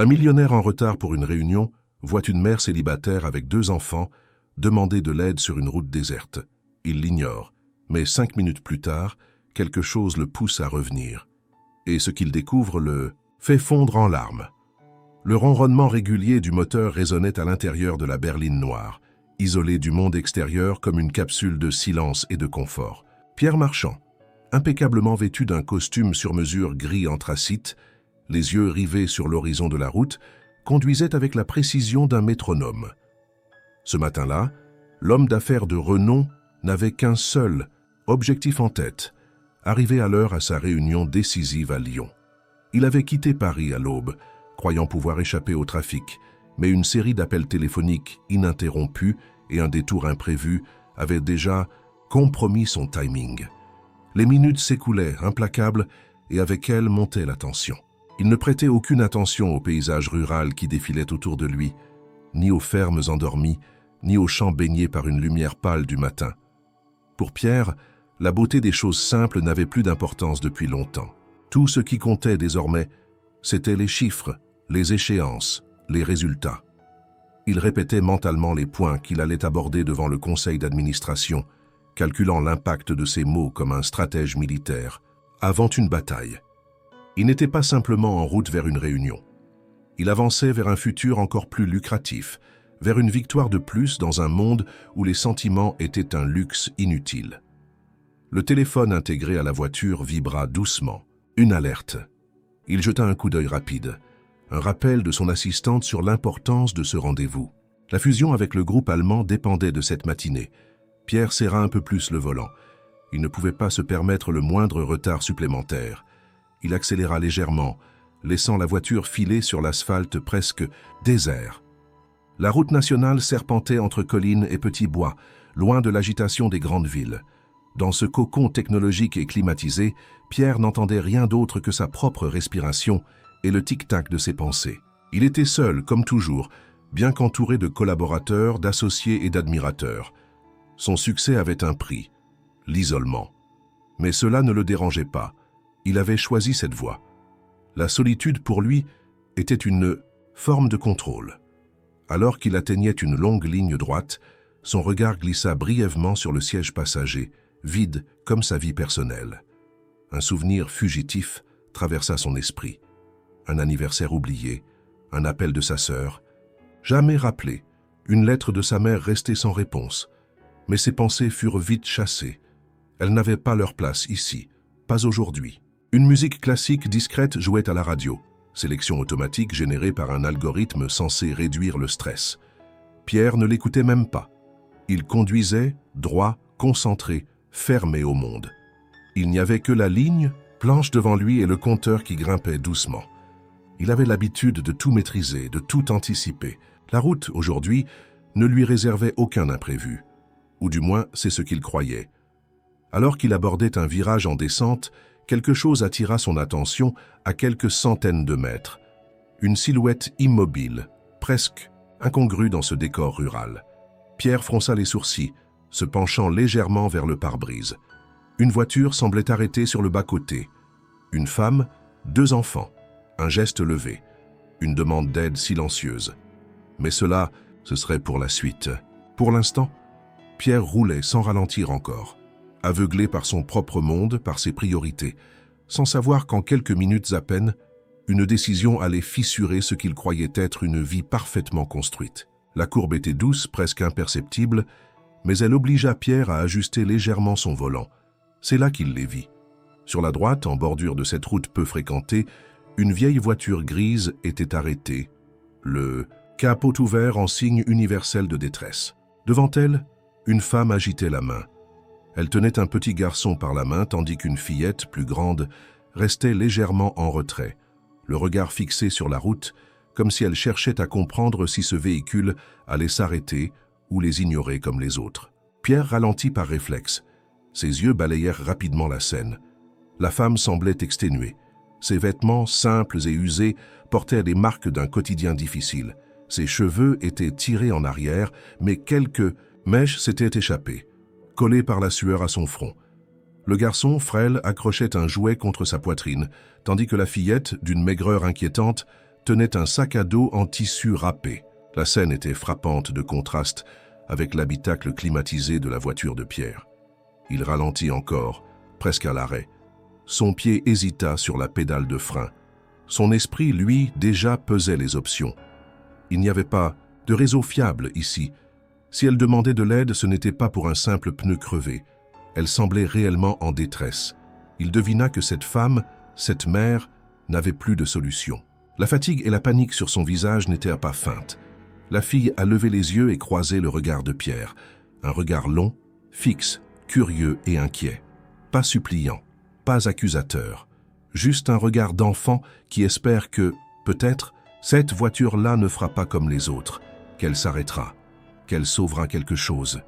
Un millionnaire en retard pour une réunion voit une mère célibataire avec 2 enfants demander de l'aide sur une route déserte. Il l'ignore, mais 5 minutes plus tard, quelque chose le pousse à revenir. Et ce qu'il découvre le fait fondre en larmes. Le ronronnement régulier du moteur résonnait à l'intérieur de la berline noire, isolée du monde extérieur comme une capsule de silence et de confort. Pierre Marchand, impeccablement vêtu d'un costume sur mesure gris anthracite, les yeux rivés sur l'horizon de la route, conduisait avec la précision d'un métronome. Ce matin-là, l'homme d'affaires de renom n'avait qu'un seul objectif en tête, arriver à l'heure à sa réunion décisive à Lyon. Il avait quitté Paris à l'aube, croyant pouvoir échapper au trafic, mais une série d'appels téléphoniques ininterrompus et un détour imprévu avaient déjà compromis son timing. Les minutes s'écoulaient, implacables, et avec elles montait la tension. Il ne prêtait aucune attention au paysage rural qui défilait autour de lui, ni aux fermes endormies, ni aux champs baignés par une lumière pâle du matin. Pour Pierre, la beauté des choses simples n'avait plus d'importance depuis longtemps. Tout ce qui comptait désormais, c'étaient les chiffres, les échéances, les résultats. Il répétait mentalement les points qu'il allait aborder devant le conseil d'administration, calculant l'impact de ses mots comme un stratège militaire, avant une bataille. Il n'était pas simplement en route vers une réunion. Il avançait vers un futur encore plus lucratif, vers une victoire de plus dans un monde où les sentiments étaient un luxe inutile. Le téléphone intégré à la voiture vibra doucement. Une alerte. Il jeta un coup d'œil rapide. Un rappel de son assistante sur l'importance de ce rendez-vous. La fusion avec le groupe allemand dépendait de cette matinée. Pierre serra un peu plus le volant. Il ne pouvait pas se permettre le moindre retard supplémentaire. Il accéléra légèrement, laissant la voiture filer sur l'asphalte presque désert. La route nationale serpentait entre collines et petits bois, loin de l'agitation des grandes villes. Dans ce cocon technologique et climatisé, Pierre n'entendait rien d'autre que sa propre respiration et le tic-tac de ses pensées. Il était seul, comme toujours, bien qu'entouré de collaborateurs, d'associés et d'admirateurs. Son succès avait un prix, l'isolement. Mais cela ne le dérangeait pas. Il avait choisi cette voie. La solitude, pour lui, était une forme de contrôle. Alors qu'il atteignait une longue ligne droite, son regard glissa brièvement sur le siège passager, vide comme sa vie personnelle. Un souvenir fugitif traversa son esprit. Un anniversaire oublié, un appel de sa sœur, jamais rappelé, une lettre de sa mère restée sans réponse. Mais ses pensées furent vite chassées. Elles n'avaient pas leur place ici, pas aujourd'hui. Une musique classique discrète jouait à la radio, sélection automatique générée par un algorithme censé réduire le stress. Pierre ne l'écoutait même pas. Il conduisait, droit, concentré, fermé au monde. Il n'y avait que la ligne, planche devant lui et le compteur qui grimpait doucement. Il avait l'habitude de tout maîtriser, de tout anticiper. La route, aujourd'hui, ne lui réservait aucun imprévu. Ou du moins, c'est ce qu'il croyait. Alors qu'il abordait un virage en descente, quelque chose attira son attention à quelques centaines de mètres. Une silhouette immobile, presque incongrue dans ce décor rural. Pierre fronça les sourcils, se penchant légèrement vers le pare-brise. Une voiture semblait arrêtée sur le bas-côté. Une femme, 2 enfants, un geste levé, une demande d'aide silencieuse. Mais cela, ce serait pour la suite. Pour l'instant, Pierre roulait sans ralentir encore, aveuglé par son propre monde, par ses priorités, sans savoir qu'en quelques minutes à peine, une décision allait fissurer ce qu'il croyait être une vie parfaitement construite. La courbe était douce, presque imperceptible, mais elle obligea Pierre à ajuster légèrement son volant. C'est là qu'il les vit. Sur la droite, en bordure de cette route peu fréquentée, une vieille voiture grise était arrêtée, le capot ouvert en signe universel de détresse. Devant elle, une femme agitait la main. Elle tenait un petit garçon par la main, tandis qu'une fillette, plus grande, restait légèrement en retrait, le regard fixé sur la route, comme si elle cherchait à comprendre si ce véhicule allait s'arrêter ou les ignorer comme les autres. Pierre ralentit par réflexe. Ses yeux balayèrent rapidement la scène. La femme semblait exténuée. Ses vêtements, simples et usés, portaient les marques d'un quotidien difficile. Ses cheveux étaient tirés en arrière, mais quelques mèches s'étaient échappées, collées par la sueur à son front. Le garçon, frêle, accrochait un jouet contre sa poitrine, tandis que la fillette, d'une maigreur inquiétante, tenait un sac à dos en tissu râpé. La scène était frappante de contraste avec l'habitacle climatisé de la voiture de Pierre. Il ralentit encore, presque à l'arrêt. Son pied hésita sur la pédale de frein. Son esprit, lui, déjà pesait les options. Il n'y avait pas de réseau fiable ici. Si elle demandait de l'aide, ce n'était pas pour un simple pneu crevé. Elle semblait réellement en détresse. Il devina que cette femme, cette mère, n'avait plus de solution. La fatigue et la panique sur son visage n'étaient pas feintes. La fille a levé les yeux et croisé le regard de Pierre. Un regard long, fixe, curieux et inquiet. Pas suppliant, pas accusateur. Juste un regard d'enfant qui espère que, peut-être, cette voiture-là ne fera pas comme les autres, qu'elle s'arrêtera, qu'elle sauvera quelque chose.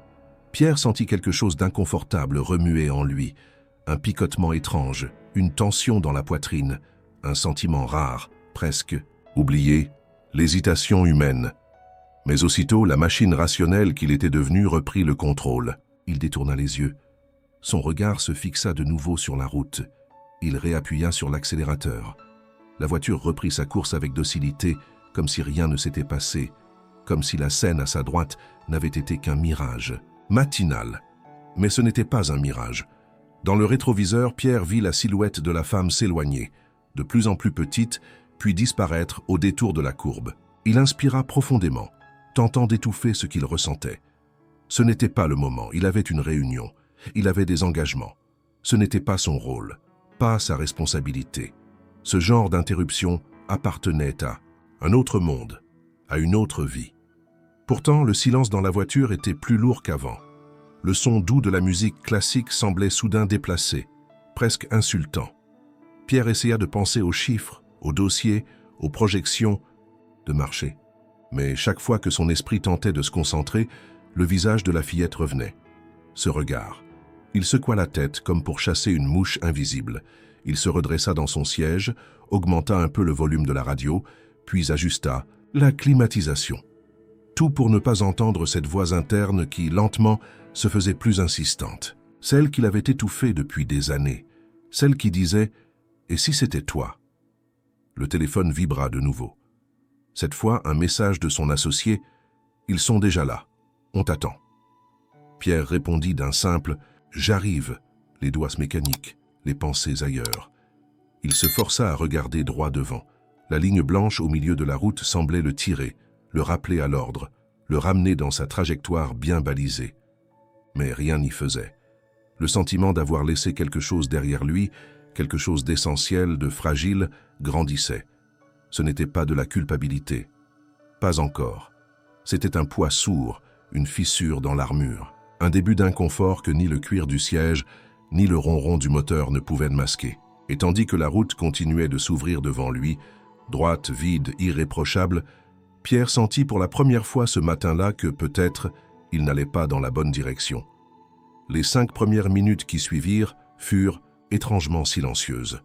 Pierre sentit quelque chose d'inconfortable remuer en lui, un picotement étrange, une tension dans la poitrine, un sentiment rare, presque oublié, l'hésitation humaine. Mais aussitôt, la machine rationnelle qu'il était devenu reprit le contrôle. Il détourna les yeux. Son regard se fixa de nouveau sur la route. Il réappuya sur l'accélérateur. La voiture reprit sa course avec docilité, comme si rien ne s'était passé, comme si la scène à sa droite n'avait été qu'un mirage. Matinal. Mais ce n'était pas un mirage. Dans le rétroviseur, Pierre vit la silhouette de la femme s'éloigner, de plus en plus petite, puis disparaître au détour de la courbe. Il inspira profondément, tentant d'étouffer ce qu'il ressentait. Ce n'était pas le moment, il avait une réunion, il avait des engagements. Ce n'était pas son rôle, pas sa responsabilité. Ce genre d'interruption appartenait à un autre monde, à une autre vie. Pourtant, le silence dans la voiture était plus lourd qu'avant. Le son doux de la musique classique semblait soudain déplacé, presque insultant. Pierre essaya de penser aux chiffres, aux dossiers, aux projections, de marcher. Mais chaque fois que son esprit tentait de se concentrer, le visage de la fillette revenait. Ce regard. Il secoua la tête comme pour chasser une mouche invisible. Il se redressa dans son siège, augmenta un peu le volume de la radio, puis ajusta la climatisation. Tout pour ne pas entendre cette voix interne qui, lentement, se faisait plus insistante. Celle qu'il avait étouffée depuis des années. Celle qui disait « Et si c'était toi ?» Le téléphone vibra de nouveau. Cette fois, un message de son associé « Ils sont déjà là. On t'attend. » Pierre répondit d'un simple « J'arrive », les doigts mécaniques, les pensées ailleurs. Il se força à regarder droit devant. La ligne blanche au milieu de la route semblait le tirer, le rappeler à l'ordre, le ramener dans sa trajectoire bien balisée. Mais rien n'y faisait. Le sentiment d'avoir laissé quelque chose derrière lui, quelque chose d'essentiel, de fragile, grandissait. Ce n'était pas de la culpabilité. Pas encore. C'était un poids sourd, une fissure dans l'armure, un début d'inconfort que ni le cuir du siège, ni le ronron du moteur ne pouvaient masquer. Et tandis que la route continuait de s'ouvrir devant lui, droite, vide, irréprochable, Pierre sentit pour la première fois ce matin-là que peut-être il n'allait pas dans la bonne direction. Les 5 premières minutes qui suivirent furent étrangement silencieuses.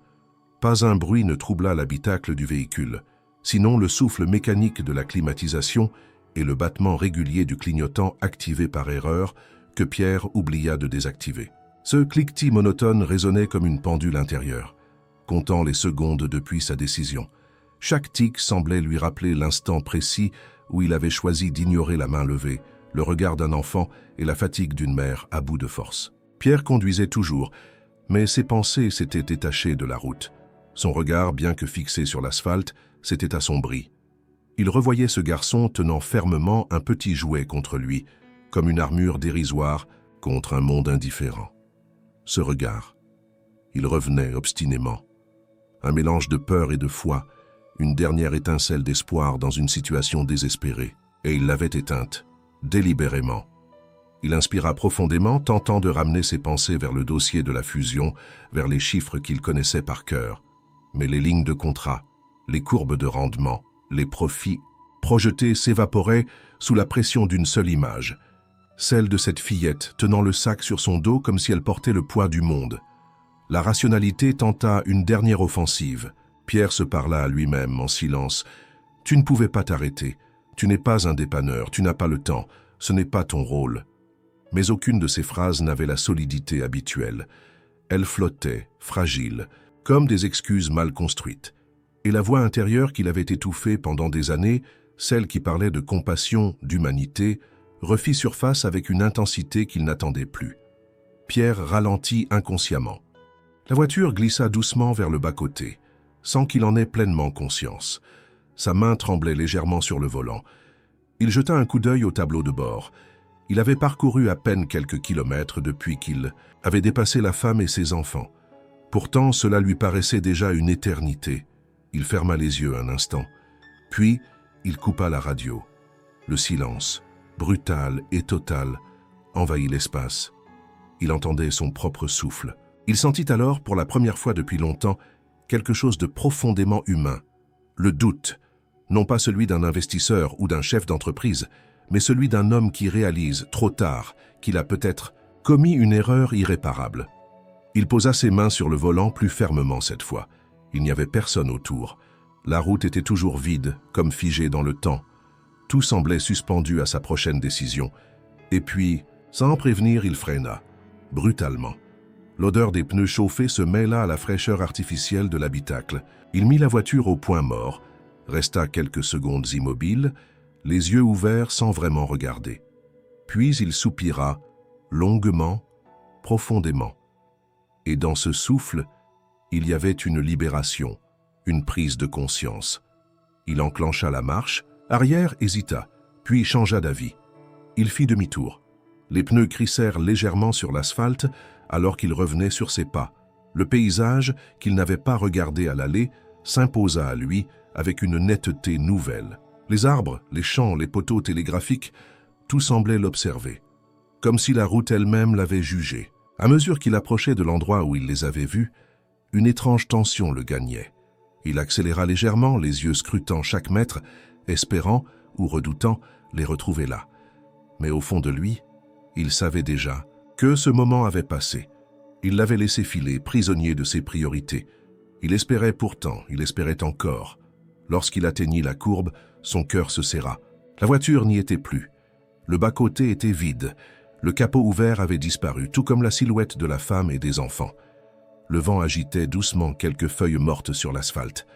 Pas un bruit ne troubla l'habitacle du véhicule, sinon le souffle mécanique de la climatisation et le battement régulier du clignotant activé par erreur que Pierre oublia de désactiver. Ce cliquetis monotone résonnait comme une pendule intérieure, comptant les secondes depuis sa décision. Chaque tic semblait lui rappeler l'instant précis où il avait choisi d'ignorer la main levée, le regard d'un enfant et la fatigue d'une mère à bout de force. Pierre conduisait toujours, mais ses pensées s'étaient détachées de la route. Son regard, bien que fixé sur l'asphalte, s'était assombri. Il revoyait ce garçon tenant fermement un petit jouet contre lui, comme une armure dérisoire contre un monde indifférent. Ce regard. Il revenait obstinément. Un mélange de peur et de foi, une dernière étincelle d'espoir dans une situation désespérée, et il l'avait éteinte, délibérément. Il inspira profondément, tentant de ramener ses pensées vers le dossier de la fusion, vers les chiffres qu'il connaissait par cœur. Mais les lignes de contrat, les courbes de rendement, les profits projetés s'évaporaient sous la pression d'une seule image, celle de cette fillette tenant le sac sur son dos comme si elle portait le poids du monde. La rationalité tenta une dernière offensive. Pierre se parla à lui-même en silence. « Tu ne pouvais pas t'arrêter. Tu n'es pas un dépanneur, tu n'as pas le temps. Ce n'est pas ton rôle. » Mais aucune de ces phrases n'avait la solidité habituelle. Elles flottaient, fragiles, comme des excuses mal construites. Et la voix intérieure qu'il avait étouffée pendant des années, celle qui parlait de compassion, d'humanité, refit surface avec une intensité qu'il n'attendait plus. Pierre ralentit inconsciemment. La voiture glissa doucement vers le bas-côté, sans qu'il en ait pleinement conscience. Sa main tremblait légèrement sur le volant. Il jeta un coup d'œil au tableau de bord. Il avait parcouru à peine quelques kilomètres depuis qu'il avait dépassé la femme et ses enfants. Pourtant, cela lui paraissait déjà une éternité. Il ferma les yeux un instant. Puis, il coupa la radio. Le silence, brutal et total, envahit l'espace. Il entendait son propre souffle. Il sentit alors, pour la première fois depuis longtemps, quelque chose de profondément humain. Le doute, non pas celui d'un investisseur ou d'un chef d'entreprise, mais celui d'un homme qui réalise, trop tard, qu'il a peut-être commis une erreur irréparable. Il posa ses mains sur le volant plus fermement cette fois. Il n'y avait personne autour. La route était toujours vide, comme figée dans le temps. Tout semblait suspendu à sa prochaine décision. Et puis, sans prévenir, il freina, brutalement. L'odeur des pneus chauffés se mêla à la fraîcheur artificielle de l'habitacle. Il mit la voiture au point mort, resta quelques secondes immobile, les yeux ouverts sans vraiment regarder. Puis il soupira, longuement, profondément. Et dans ce souffle, il y avait une libération, une prise de conscience. Il enclencha la marche, arrière hésita, puis changea d'avis. Il fit demi-tour. Les pneus crissèrent légèrement sur l'asphalte alors qu'il revenait sur ses pas. Le paysage, qu'il n'avait pas regardé à l'aller, s'imposa à lui avec une netteté nouvelle. Les arbres, les champs, les poteaux télégraphiques, tout semblait l'observer, comme si la route elle-même l'avait jugé. À mesure qu'il approchait de l'endroit où il les avait vus, une étrange tension le gagnait. Il accéléra légèrement, les yeux scrutant chaque mètre, espérant ou redoutant les retrouver là. Mais au fond de lui, il savait déjà que ce moment avait passé. Il l'avait laissé filer, prisonnier de ses priorités. Il espérait pourtant, il espérait encore. Lorsqu'il atteignit la courbe, son cœur se serra. La voiture n'y était plus. Le bas-côté était vide. Le capot ouvert avait disparu, tout comme la silhouette de la femme et des enfants. Le vent agitait doucement quelques feuilles mortes sur l'asphalte.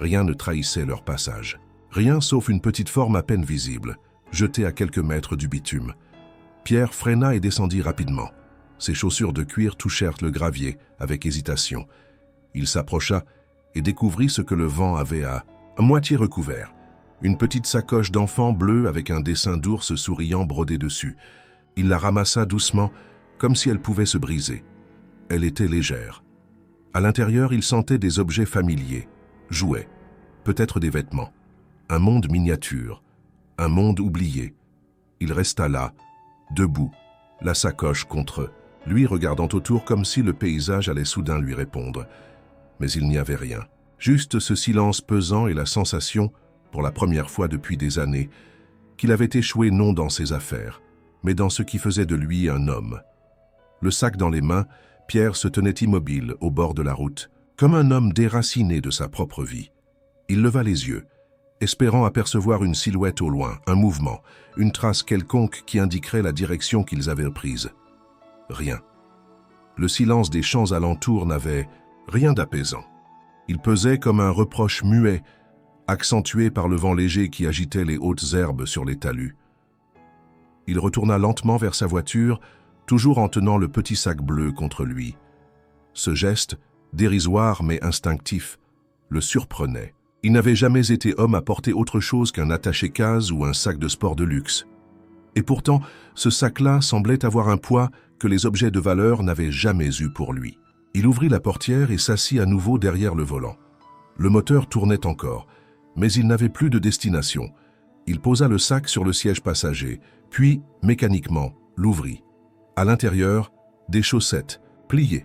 Rien ne trahissait leur passage. Rien sauf une petite forme à peine visible, jetée à quelques mètres du bitume. Pierre freina et descendit rapidement. Ses chaussures de cuir touchèrent le gravier avec hésitation. Il s'approcha et découvrit ce que le vent avait à moitié recouvert. Une petite sacoche d'enfant bleue avec un dessin d'ours souriant brodé dessus. Il la ramassa doucement, comme si elle pouvait se briser. Elle était légère. À l'intérieur, il sentait des objets familiers, jouets, peut-être des vêtements. Un monde miniature, un monde oublié. Il resta là, debout, la sacoche contre lui, regardant autour comme si le paysage allait soudain lui répondre. Mais il n'y avait rien. Juste ce silence pesant et la sensation, pour la première fois depuis des années, qu'il avait échoué non dans ses affaires, mais dans ce qui faisait de lui un homme. Le sac dans les mains, Pierre se tenait immobile au bord de la route, comme un homme déraciné de sa propre vie. Il leva les yeux, espérant apercevoir une silhouette au loin, un mouvement, une trace quelconque qui indiquerait la direction qu'ils avaient prise. Rien. Le silence des champs alentours n'avait rien d'apaisant. Il pesait comme un reproche muet, accentué par le vent léger qui agitait les hautes herbes sur les talus. Il retourna lentement vers sa voiture, toujours en tenant le petit sac bleu contre lui. Ce geste, dérisoire mais instinctif, le surprenait. Il n'avait jamais été homme à porter autre chose qu'un attaché-case ou un sac de sport de luxe. Et pourtant, ce sac-là semblait avoir un poids que les objets de valeur n'avaient jamais eu pour lui. Il ouvrit la portière et s'assit à nouveau derrière le volant. Le moteur tournait encore, mais il n'avait plus de destination. Il posa le sac sur le siège passager, puis, mécaniquement, l'ouvrit. À l'intérieur, des chaussettes, pliées,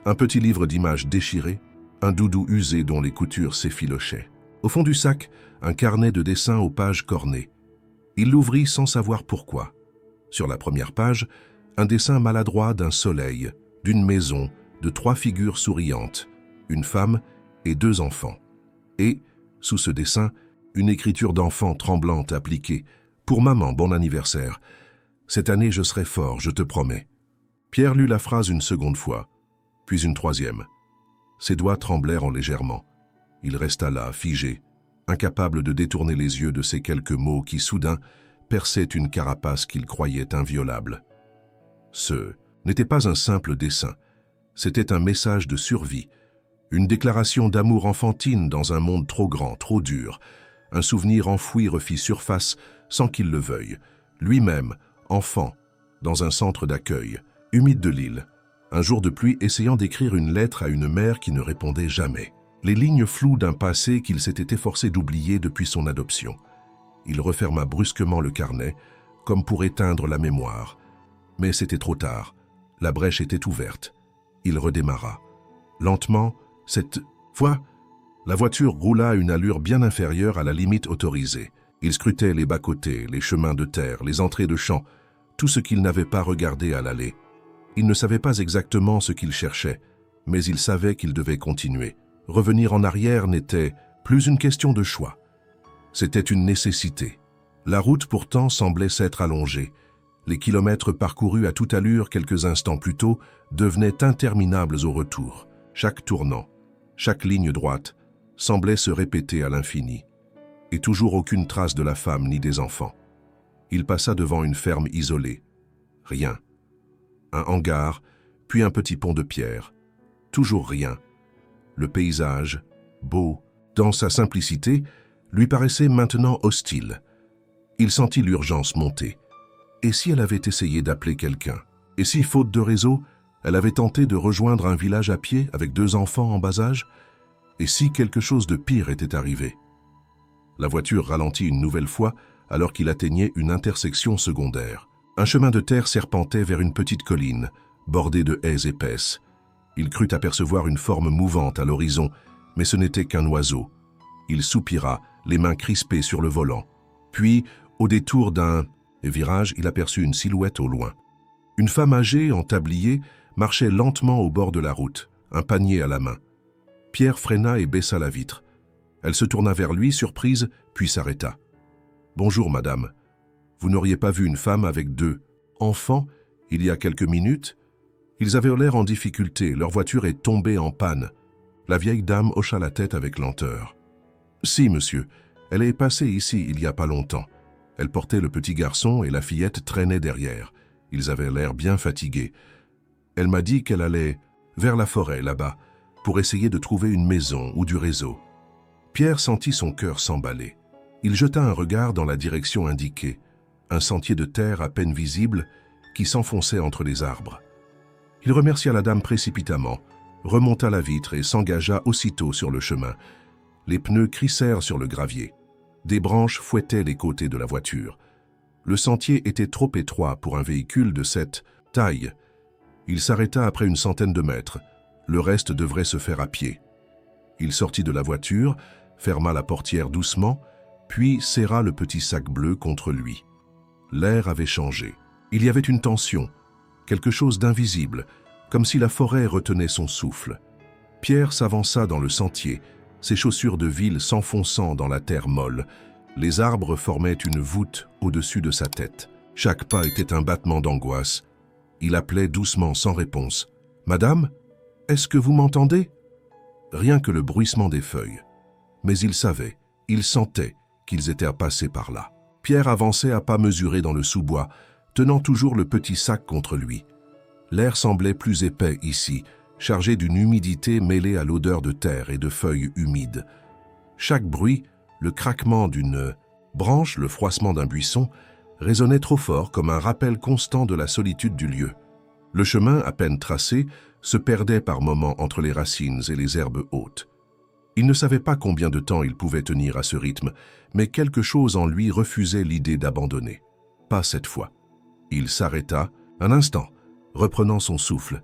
un petit livre d'images déchiré, un doudou usé dont les coutures s'effilochaient. Au fond du sac, un carnet de dessins aux pages cornées. Il l'ouvrit sans savoir pourquoi. Sur la première page, un dessin maladroit d'un soleil, d'une maison, de 3 figures souriantes, une femme et 2 enfants. Et, sous ce dessin, une écriture d'enfant tremblante appliquée. « Pour maman, bon anniversaire. Cette année, je serai fort, je te promets. » Pierre lut la phrase une seconde fois, puis une troisième. Ses doigts tremblèrent légèrement. Il resta là, figé, incapable de détourner les yeux de ces quelques mots qui, soudain, perçaient une carapace qu'il croyait inviolable. Ce n'était pas un simple dessin, c'était un message de survie, une déclaration d'amour enfantine dans un monde trop grand, trop dur. Un souvenir enfoui refit surface sans qu'il le veuille. Lui-même, enfant, dans un centre d'accueil, humide de l'île, un jour de pluie essayant d'écrire une lettre à une mère qui ne répondait jamais. Les lignes floues d'un passé qu'il s'était efforcé d'oublier depuis son adoption. Il referma brusquement le carnet, comme pour éteindre la mémoire. Mais c'était trop tard. La brèche était ouverte. Il redémarra. Lentement, cette fois, la voiture roula à une allure bien inférieure à la limite autorisée. Il scrutait les bas-côtés, les chemins de terre, les entrées de champs, tout ce qu'il n'avait pas regardé à l'allée. Il ne savait pas exactement ce qu'il cherchait, mais il savait qu'il devait continuer. Revenir en arrière n'était plus une question de choix. C'était une nécessité. La route pourtant semblait s'être allongée. Les kilomètres parcourus à toute allure quelques instants plus tôt devenaient interminables au retour. Chaque tournant, chaque ligne droite, semblait se répéter à l'infini. Et toujours aucune trace de la femme ni des enfants. Il passa devant une ferme isolée. Rien. Un hangar, puis un petit pont de pierre. Toujours rien. Le paysage, beau, dans sa simplicité, lui paraissait maintenant hostile. Il sentit l'urgence monter. Et si elle avait essayé d'appeler quelqu'un? Et si, faute de réseau, elle avait tenté de rejoindre un village à pied avec 2 enfants en bas âge? Et si quelque chose de pire était arrivé? La voiture ralentit une nouvelle fois alors qu'il atteignait une intersection secondaire. Un chemin de terre serpentait vers une petite colline, bordée de haies épaisses. Il crut apercevoir une forme mouvante à l'horizon, mais ce n'était qu'un oiseau. Il soupira, les mains crispées sur le volant. Puis, au détour d'un virage, il aperçut une silhouette au loin. Une femme âgée, en tablier, marchait lentement au bord de la route, un panier à la main. Pierre freina et baissa la vitre. Elle se tourna vers lui, surprise, puis s'arrêta. « Bonjour, madame. Vous n'auriez pas vu une femme avec 2 enfants il y a quelques minutes ?» Ils avaient l'air en difficulté, leur voiture est tombée en panne. La vieille dame hocha la tête avec lenteur. « Si, monsieur, elle est passée ici il y a pas longtemps. Elle portait le petit garçon et la fillette traînait derrière. Ils avaient l'air bien fatigués. Elle m'a dit qu'elle allait vers la forêt, là-bas, pour essayer de trouver une maison ou du réseau. » Pierre sentit son cœur s'emballer. Il jeta un regard dans la direction indiquée, un sentier de terre à peine visible qui s'enfonçait entre les arbres. Il remercia la dame précipitamment, remonta la vitre et s'engagea aussitôt sur le chemin. Les pneus crissèrent sur le gravier. Des branches fouettaient les côtés de la voiture. Le sentier était trop étroit pour un véhicule de cette taille. Il s'arrêta après une centaine de mètres. Le reste devrait se faire à pied. Il sortit de la voiture, ferma la portière doucement, puis serra le petit sac bleu contre lui. L'air avait changé. Il y avait une tension, quelque chose d'invisible, comme si la forêt retenait son souffle. Pierre s'avança dans le sentier, ses chaussures de ville s'enfonçant dans la terre molle. Les arbres formaient une voûte au-dessus de sa tête. Chaque pas était un battement d'angoisse. Il appelait doucement sans réponse. « Madame, est-ce que vous m'entendez ?» Rien que le bruissement des feuilles. Mais il savait, il sentait qu'ils étaient à passer par là. Pierre avançait à pas mesurés dans le sous-bois, tenant toujours le petit sac contre lui. L'air semblait plus épais ici, chargé d'une humidité mêlée à l'odeur de terre et de feuilles humides. Chaque bruit, le craquement d'une branche, le froissement d'un buisson, résonnait trop fort comme un rappel constant de la solitude du lieu. Le chemin, à peine tracé, se perdait par moments entre les racines et les herbes hautes. Il ne savait pas combien de temps il pouvait tenir à ce rythme, mais quelque chose en lui refusait l'idée d'abandonner. Pas cette fois. Il s'arrêta, un instant, reprenant son souffle,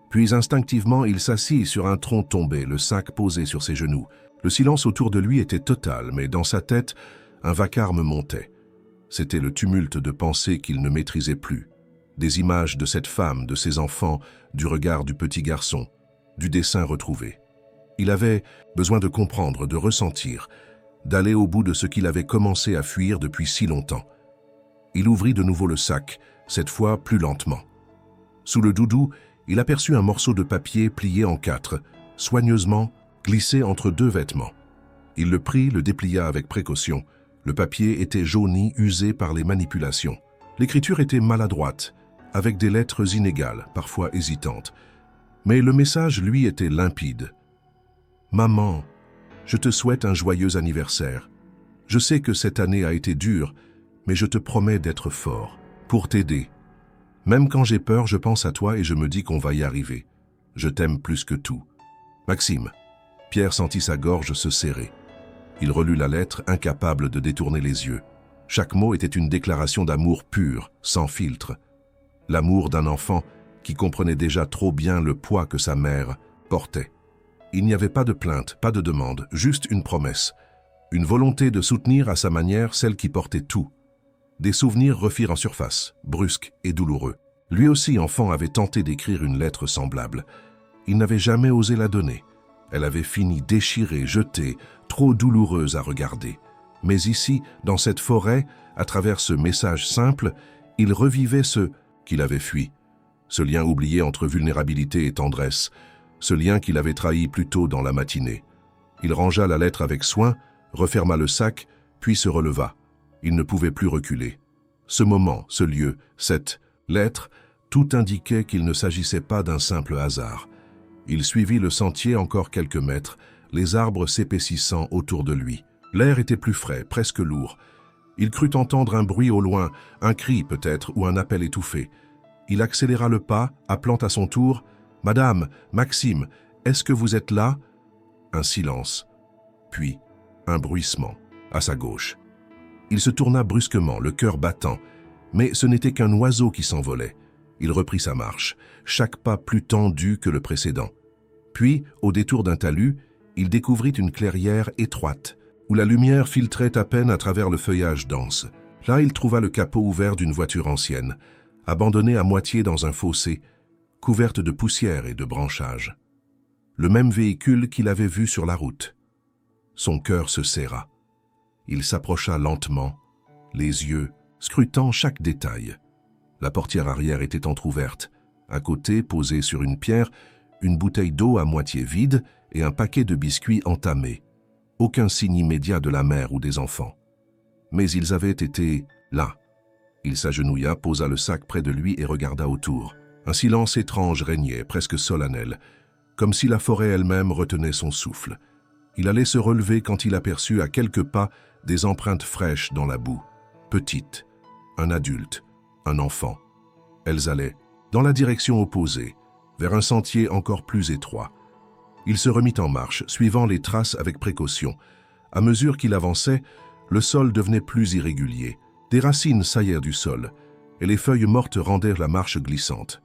puis instinctivement il s'assit sur un tronc tombé, le sac posé sur ses genoux. Le silence autour de lui était total, mais dans sa tête, un vacarme montait. C'était le tumulte de pensées qu'il ne maîtrisait plus. Des images de cette femme, de ses enfants, du regard du petit garçon, du dessin retrouvé. Il avait besoin de comprendre, de ressentir, d'aller au bout de ce qu'il avait commencé à fuir depuis si longtemps. Il ouvrit de nouveau le sac, cette fois plus lentement. Sous le doudou, il aperçut un morceau de papier plié en 4, soigneusement glissé entre 2 vêtements. Il le prit, le déplia avec précaution. Le papier était jauni, usé par les manipulations. L'écriture était maladroite, avec des lettres inégales, parfois hésitantes. Mais le message, lui, était limpide. « Maman, je te souhaite un joyeux anniversaire. Je sais que cette année a été dure, mais je te promets d'être fort, pour t'aider. Même quand j'ai peur, je pense à toi et je me dis qu'on va y arriver. Je t'aime plus que tout. Maxime. » Pierre sentit sa gorge se serrer. Il relut la lettre, incapable de détourner les yeux. Chaque mot était une déclaration d'amour pur, sans filtre. L'amour d'un enfant qui comprenait déjà trop bien le poids que sa mère portait. Il n'y avait pas de plainte, pas de demande, juste une promesse. Une volonté de soutenir à sa manière celle qui portait tout. Des souvenirs refirent en surface, brusques et douloureux. Lui aussi, enfant, avait tenté d'écrire une lettre semblable. Il n'avait jamais osé la donner. Elle avait fini déchirée, jetée, trop douloureuse à regarder. Mais ici, dans cette forêt, à travers ce message simple, il revivait ce qu'il avait fui. Ce lien oublié entre vulnérabilité et tendresse. Ce lien qu'il avait trahi plus tôt dans la matinée. Il rangea la lettre avec soin, referma le sac, puis se releva. Il ne pouvait plus reculer. Ce moment, ce lieu, cette lettre, tout indiquait qu'il ne s'agissait pas d'un simple hasard. Il suivit le sentier encore quelques mètres, les arbres s'épaississant autour de lui. L'air était plus frais, presque lourd. Il crut entendre un bruit au loin, un cri peut-être, ou un appel étouffé. Il accéléra le pas, appelant à son tour « Madame, Maxime, est-ce que vous êtes là ?» Un silence, puis un bruissement, à sa gauche. Il se tourna brusquement, le cœur battant, mais ce n'était qu'un oiseau qui s'envolait. Il reprit sa marche, chaque pas plus tendu que le précédent. Puis, au détour d'un talus, il découvrit une clairière étroite, où la lumière filtrait à peine à travers le feuillage dense. Là, il trouva le capot ouvert d'une voiture ancienne, abandonnée à moitié dans un fossé, couverte de poussière et de branchages. Le même véhicule qu'il avait vu sur la route. Son cœur se serra. Il s'approcha lentement, les yeux scrutant chaque détail. La portière arrière était entr'ouverte. À côté, posé sur une pierre, une bouteille d'eau à moitié vide et un paquet de biscuits entamés. Aucun signe immédiat de la mère ou des enfants. Mais ils avaient été là. Il s'agenouilla, posa le sac près de lui et regarda autour. Un silence étrange régnait, presque solennel, comme si la forêt elle-même retenait son souffle. Il allait se relever quand il aperçut à quelques pas des empreintes fraîches dans la boue. Petites, un adulte, un enfant. Elles allaient dans la direction opposée, vers un sentier encore plus étroit. Il se remit en marche, suivant les traces avec précaution. À mesure qu'il avançait, le sol devenait plus irrégulier. Des racines saillèrent du sol, et les feuilles mortes rendèrent la marche glissante.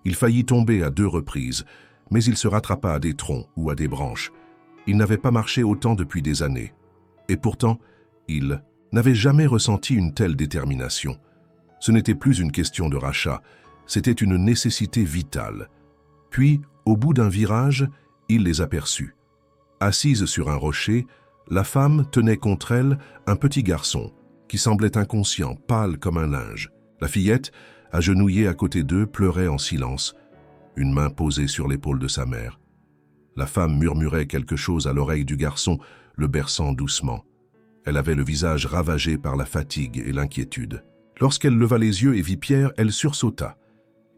Il faillit tomber à 2 reprises, mais il se rattrapa à des troncs ou à des branches. Il n'avait pas marché autant depuis des années. Et pourtant, il n'avait jamais ressenti une telle détermination. Ce n'était plus une question de rachat, c'était une nécessité vitale. Puis, au bout d'un virage, il les aperçut. Assise sur un rocher, la femme tenait contre elle un petit garçon qui semblait inconscient, pâle comme un linge. La fillette, agenouillée à côté d'eux, pleurait en silence, une main posée sur l'épaule de sa mère. La femme murmurait quelque chose à l'oreille du garçon, le berçant doucement. Elle avait le visage ravagé par la fatigue et l'inquiétude. Lorsqu'elle leva les yeux et vit Pierre, elle sursauta.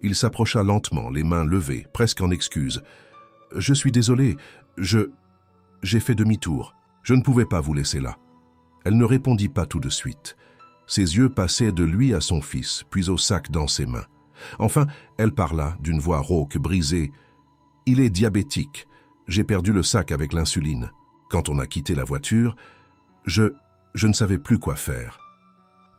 Il s'approcha lentement, les mains levées, presque en excuse. « Je suis désolé, j'ai fait demi-tour. Je ne pouvais pas vous laisser là. » Elle ne répondit pas tout de suite. Ses yeux passaient de lui à son fils, puis au sac dans ses mains. Enfin, elle parla, d'une voix rauque, brisée. « Il est diabétique. J'ai perdu le sac avec l'insuline. Quand on a quitté la voiture, je ne savais plus quoi faire. »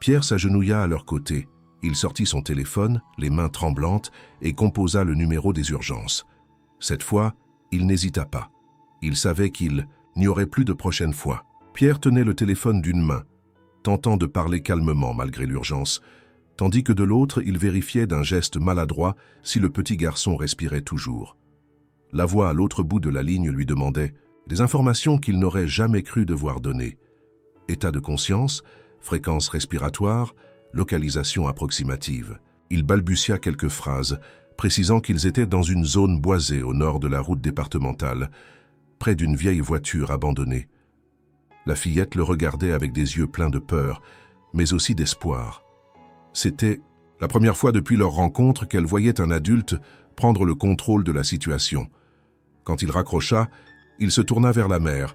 Pierre s'agenouilla à leur côté. Il sortit son téléphone, les mains tremblantes, et composa le numéro des urgences. Cette fois, il n'hésita pas. Il savait qu'il n'y aurait plus de prochaine fois. Pierre tenait le téléphone d'une main, tentant de parler calmement malgré l'urgence, tandis que de l'autre, il vérifiait d'un geste maladroit si le petit garçon respirait toujours. La voix à l'autre bout de la ligne lui demandait des informations qu'il n'aurait jamais cru devoir donner. État de conscience, fréquence respiratoire, localisation approximative. Il balbutia quelques phrases, précisant qu'ils étaient dans une zone boisée au nord de la route départementale, près d'une vieille voiture abandonnée. La fillette le regardait avec des yeux pleins de peur, mais aussi d'espoir. C'était la première fois depuis leur rencontre qu'elle voyait un adulte prendre le contrôle de la situation. Quand il raccrocha, il se tourna vers la mère.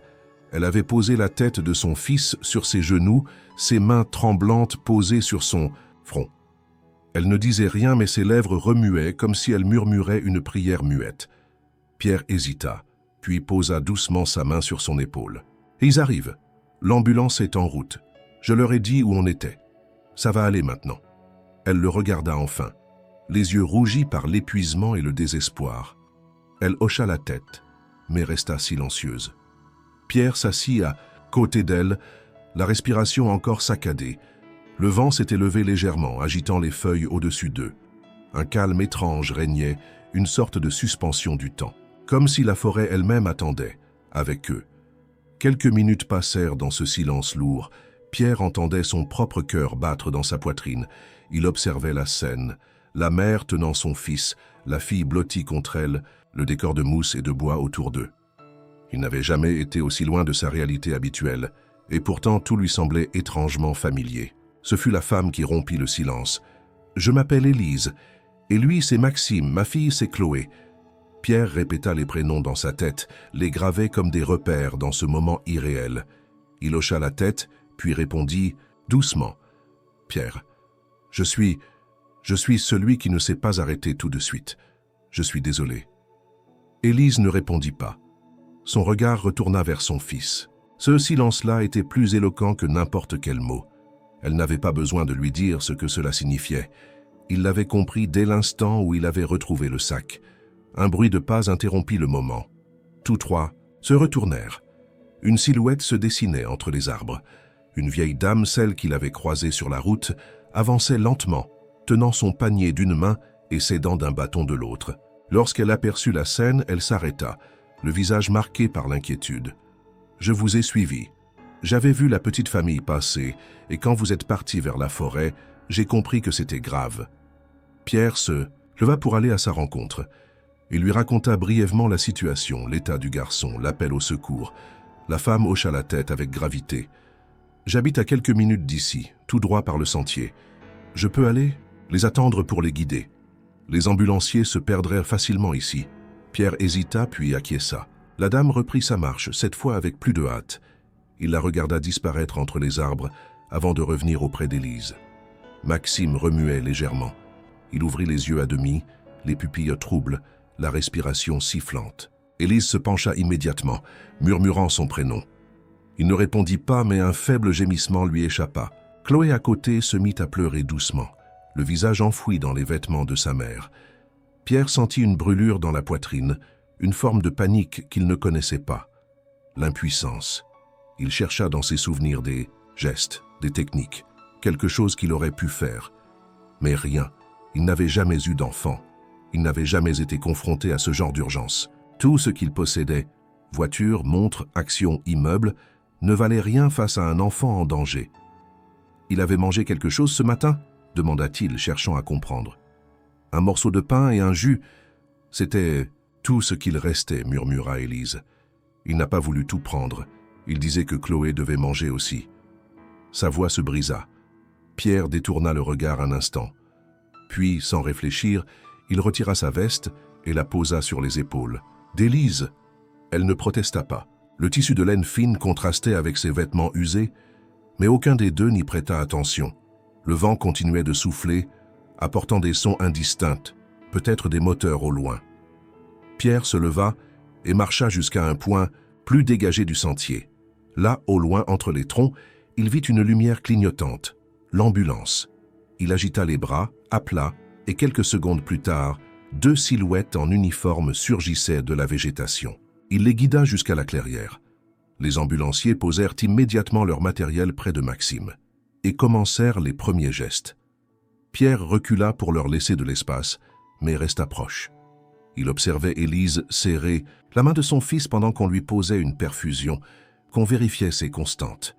Elle avait posé la tête de son fils sur ses genoux, ses mains tremblantes posées sur son front. Elle ne disait rien, mais ses lèvres remuaient comme si elle murmurait une prière muette. Pierre hésita, puis posa doucement sa main sur son épaule. « Ils arrivent. L'ambulance est en route. Je leur ai dit où on était. Ça va aller maintenant. » Elle le regarda enfin, les yeux rougis par l'épuisement et le désespoir. Elle hocha la tête, mais resta silencieuse. Pierre s'assit à côté d'elle, la respiration encore saccadée. Le vent s'était levé légèrement, agitant les feuilles au-dessus d'eux. Un calme étrange régnait, une sorte de suspension du temps, comme si la forêt elle-même attendait, avec eux. Quelques minutes passèrent dans ce silence lourd. Pierre entendait son propre cœur battre dans sa poitrine. Il observait la scène, la mère tenant son fils, la fille blottie contre elle, le décor de mousse et de bois autour d'eux. Il n'avait jamais été aussi loin de sa réalité habituelle, et pourtant tout lui semblait étrangement familier. Ce fut la femme qui rompit le silence. « Je m'appelle Élise, et lui c'est Maxime, ma fille c'est Chloé. » Pierre répéta les prénoms dans sa tête, les gravait comme des repères dans ce moment irréel. Il hocha la tête, puis répondit doucement. « Pierre, je suis celui qui ne s'est pas arrêté tout de suite. Je suis désolé. » Élise ne répondit pas. Son regard retourna vers son fils. Ce silence-là était plus éloquent que n'importe quel mot. Elle n'avait pas besoin de lui dire ce que cela signifiait. Il l'avait compris dès l'instant où il avait retrouvé le sac. Un bruit de pas interrompit le moment. Tous trois se retournèrent. Une silhouette se dessinait entre les arbres. Une vieille dame, celle qu'il avait croisée sur la route, avançait lentement, tenant son panier d'une main et ses dents d'un bâton de l'autre. Lorsqu'elle aperçut la scène, elle s'arrêta, le visage marqué par l'inquiétude. « Je vous ai suivi. J'avais vu la petite famille passer, et quand vous êtes parti vers la forêt, j'ai compris que c'était grave. » Pierre se leva pour aller à sa rencontre. Il lui raconta brièvement la situation, l'état du garçon, l'appel au secours. La femme hocha la tête avec gravité. « J'habite à quelques minutes d'ici, tout droit par le sentier. Je peux aller les attendre pour les guider. Les ambulanciers se perdraient facilement ici. » Pierre hésita puis acquiesça. La dame reprit sa marche, cette fois avec plus de hâte. Il la regarda disparaître entre les arbres avant de revenir auprès d'Élise. Maxime remuait légèrement. Il ouvrit les yeux à demi, les pupilles troubles, la respiration sifflante. Élise se pencha immédiatement, murmurant son prénom. Il ne répondit pas, mais un faible gémissement lui échappa. Chloé à côté se mit à pleurer doucement, le visage enfoui dans les vêtements de sa mère. Pierre sentit une brûlure dans la poitrine, une forme de panique qu'il ne connaissait pas. L'impuissance. Il chercha dans ses souvenirs des gestes, des techniques, quelque chose qu'il aurait pu faire. Mais rien. Il n'avait jamais eu d'enfant. Il n'avait jamais été confronté à ce genre d'urgence. Tout ce qu'il possédait, voiture, montre, actions, immeubles, ne valait rien face à un enfant en danger. « Il avait mangé quelque chose ce matin ?» demanda-t-il, cherchant à comprendre. « Un morceau de pain et un jus. C'était tout ce qu'il restait, » murmura Élise. Il n'a pas voulu tout prendre. Il disait que Chloé devait manger aussi. Sa voix se brisa. Pierre détourna le regard un instant. Puis, sans réfléchir, il retira sa veste et la posa sur les épaules. D'Élise, elle ne protesta pas. Le tissu de laine fine contrastait avec ses vêtements usés, mais aucun des deux n'y prêta attention. Le vent continuait de souffler, apportant des sons indistincts, peut-être des moteurs au loin. Pierre se leva et marcha jusqu'à un point plus dégagé du sentier. Là, au loin, entre les troncs, il vit une lumière clignotante, l'ambulance. Il agita les bras, appela, et quelques secondes plus tard, deux silhouettes en uniforme surgissaient de la végétation. Il les guida jusqu'à la clairière. Les ambulanciers posèrent immédiatement leur matériel près de Maxime et commencèrent les premiers gestes. Pierre recula pour leur laisser de l'espace, mais resta proche. Il observait Élise serrer la main de son fils pendant qu'on lui posait une perfusion, qu'on vérifiait ses constantes.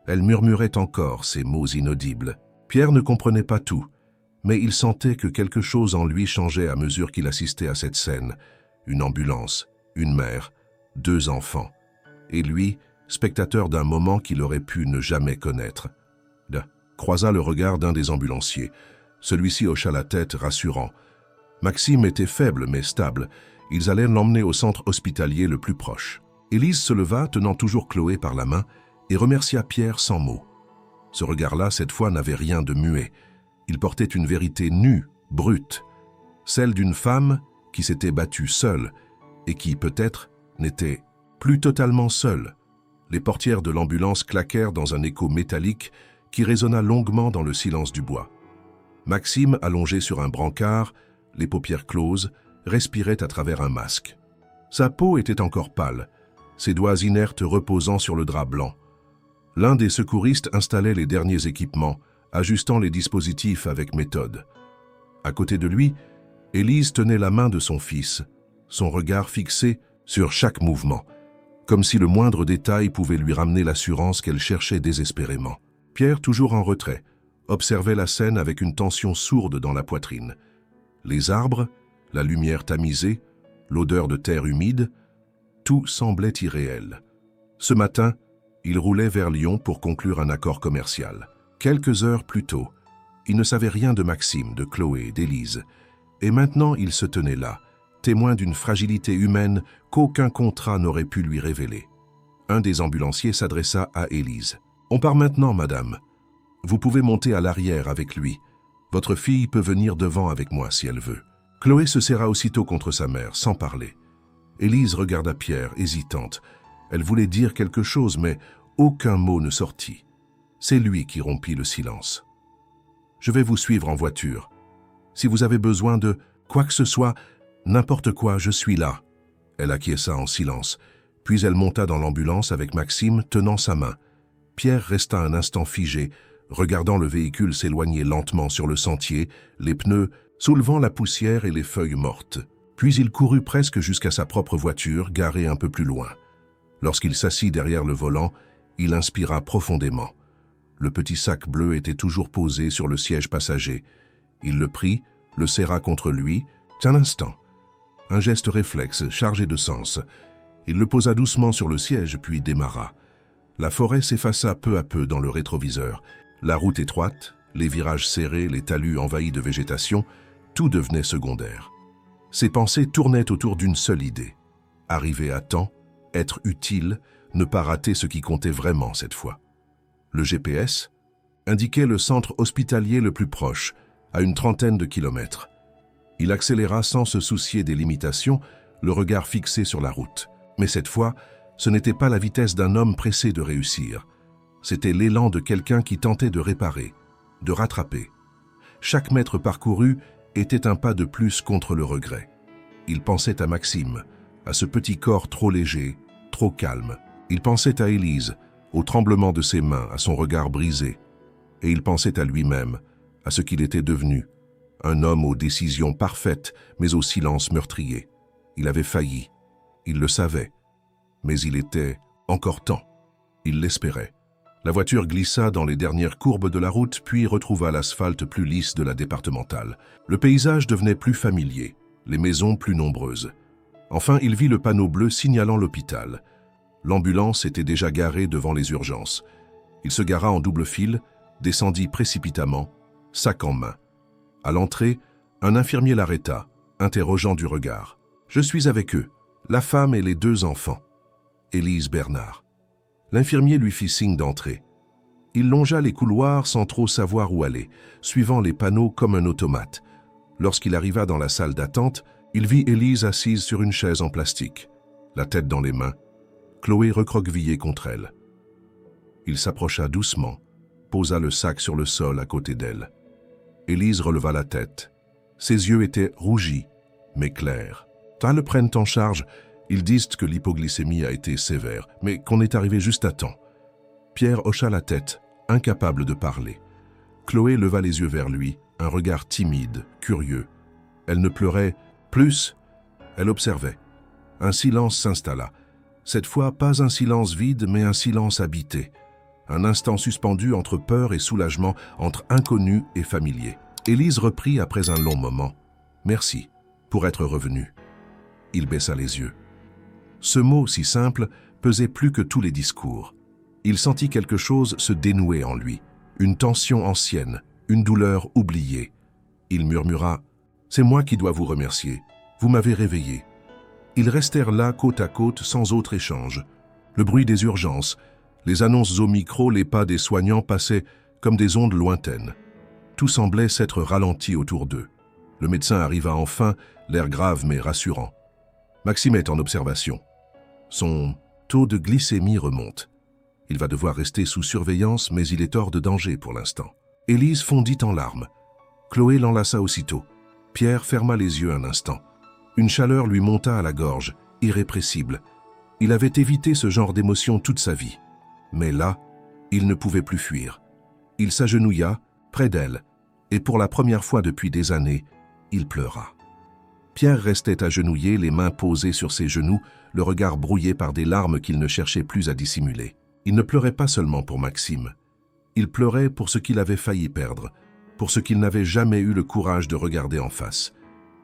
Elle murmurait encore ces mots inaudibles. Pierre ne comprenait pas tout, mais il sentait que quelque chose en lui changeait à mesure qu'il assistait à cette scène. Une ambulance, une mère, deux enfants. Et lui, spectateur d'un moment qu'il aurait pu ne jamais connaître. Il croisa le regard d'un des ambulanciers. Celui-ci hocha la tête, rassurant. Maxime était faible mais stable. Ils allaient l'emmener au centre hospitalier le plus proche. Élise se leva, tenant toujours Chloé par la main, et remercia Pierre sans mots. Ce regard-là, cette fois, n'avait rien de muet. Il portait une vérité nue, brute, celle d'une femme qui s'était battue seule et qui, peut-être, n'était plus totalement seule. Les portières de l'ambulance claquèrent dans un écho métallique qui résonna longuement dans le silence du bois. Maxime, allongé sur un brancard, les paupières closes, respirait à travers un masque. Sa peau était encore pâle, ses doigts inertes reposant sur le drap blanc. L'un des secouristes installait les derniers équipements, ajustant les dispositifs avec méthode. À côté de lui, Élise tenait la main de son fils, son regard fixé sur chaque mouvement, comme si le moindre détail pouvait lui ramener l'assurance qu'elle cherchait désespérément. Pierre, toujours en retrait, observait la scène avec une tension sourde dans la poitrine. Les arbres, la lumière tamisée, l'odeur de terre humide, tout semblait irréel. Ce matin, il roulait vers Lyon pour conclure un accord commercial. Quelques heures plus tôt, il ne savait rien de Maxime, de Chloé, d'Élise. Et maintenant, il se tenait là, témoin d'une fragilité humaine qu'aucun contrat n'aurait pu lui révéler. Un des ambulanciers s'adressa à Élise. « On part maintenant, madame. Vous pouvez monter à l'arrière avec lui. Votre fille peut venir devant avec moi si elle veut. » Chloé se serra aussitôt contre sa mère, sans parler. Élise regarda Pierre, hésitante. Elle voulait dire quelque chose, mais aucun mot ne sortit. C'est lui qui rompit le silence. « Je vais vous suivre en voiture. Si vous avez besoin de quoi que ce soit, n'importe quoi, je suis là. » Elle acquiesça en silence, puis elle monta dans l'ambulance avec Maxime tenant sa main. Pierre resta un instant figé, regardant le véhicule s'éloigner lentement sur le sentier, les pneus soulevant la poussière et les feuilles mortes. Puis il courut presque jusqu'à sa propre voiture, garée un peu plus loin. Lorsqu'il s'assit derrière le volant, il inspira profondément. Le petit sac bleu était toujours posé sur le siège passager. Il le prit, le serra contre lui. Un instant. Un geste réflexe, chargé de sens. Il le posa doucement sur le siège, puis démarra. La forêt s'effaça peu à peu dans le rétroviseur. La route étroite, les virages serrés, les talus envahis de végétation, tout devenait secondaire. Ses pensées tournaient autour d'une seule idée. Arriver à temps, être utile, ne pas rater ce qui comptait vraiment cette fois. Le GPS indiquait le centre hospitalier le plus proche, à une trentaine de kilomètres. Il accéléra sans se soucier des limitations, le regard fixé sur la route. Mais cette fois, ce n'était pas la vitesse d'un homme pressé de réussir. C'était l'élan de quelqu'un qui tentait de réparer, de rattraper. Chaque mètre parcouru était un pas de plus contre le regret. Il pensait à Maxime, à ce petit corps trop léger, trop calme. Il pensait à Élise, au tremblement de ses mains, à son regard brisé. Et il pensait à lui-même, à ce qu'il était devenu. Un homme aux décisions parfaites, mais au silence meurtrier. Il avait failli. Il le savait. Mais il était encore temps. Il l'espérait. La voiture glissa dans les dernières courbes de la route, puis retrouva l'asphalte plus lisse de la départementale. Le paysage devenait plus familier, les maisons plus nombreuses. Enfin, il vit le panneau bleu signalant l'hôpital. L'ambulance était déjà garée devant les urgences. Il se gara en double file, descendit précipitamment, sac en main. À l'entrée, un infirmier l'arrêta, interrogeant du regard. « Je suis avec eux, la femme et les 2 enfants. » Élise Bernard. L'infirmier lui fit signe d'entrer. Il longea les couloirs sans trop savoir où aller, suivant les panneaux comme un automate. Lorsqu'il arriva dans la salle d'attente, il vit Élise assise sur une chaise en plastique, la tête dans les mains, Chloé recroquevillée contre elle. Il s'approcha doucement, posa le sac sur le sol à côté d'elle. Élise releva la tête. Ses yeux étaient rougis, mais clairs. « Le prennent en charge. Ils disent que l'hypoglycémie a été sévère, mais qu'on est arrivé juste à temps. » Pierre hocha la tête, incapable de parler. Chloé leva les yeux vers lui, un regard timide, curieux. Elle ne pleurait plus, elle observait. Un silence s'installa. Cette fois, pas un silence vide, mais un silence habité. Un instant suspendu entre peur et soulagement, entre inconnu et familier. Élise reprit après un long moment. « Merci, pour être revenu. » Il baissa les yeux. Ce mot si simple pesait plus que tous les discours. Il sentit quelque chose se dénouer en lui, une tension ancienne, une douleur oubliée. Il murmura « C'est moi qui dois vous remercier, vous m'avez réveillé ». Ils restèrent là côte à côte sans autre échange. Le bruit des urgences, les annonces au micro, les pas des soignants passaient comme des ondes lointaines. Tout semblait s'être ralenti autour d'eux. Le médecin arriva enfin, l'air grave mais rassurant. Maxime est en observation. Son taux de glycémie remonte. Il va devoir rester sous surveillance, mais il est hors de danger pour l'instant. Élise fondit en larmes. Chloé l'enlaça aussitôt. Pierre ferma les yeux un instant. Une chaleur lui monta à la gorge, irrépressible. Il avait évité ce genre d'émotion toute sa vie. Mais là, il ne pouvait plus fuir. Il s'agenouilla, près d'elle, et pour la première fois depuis des années, il pleura. Pierre restait agenouillé, les mains posées sur ses genoux, le regard brouillé par des larmes qu'il ne cherchait plus à dissimuler. Il ne pleurait pas seulement pour Maxime. Il pleurait pour ce qu'il avait failli perdre, pour ce qu'il n'avait jamais eu le courage de regarder en face.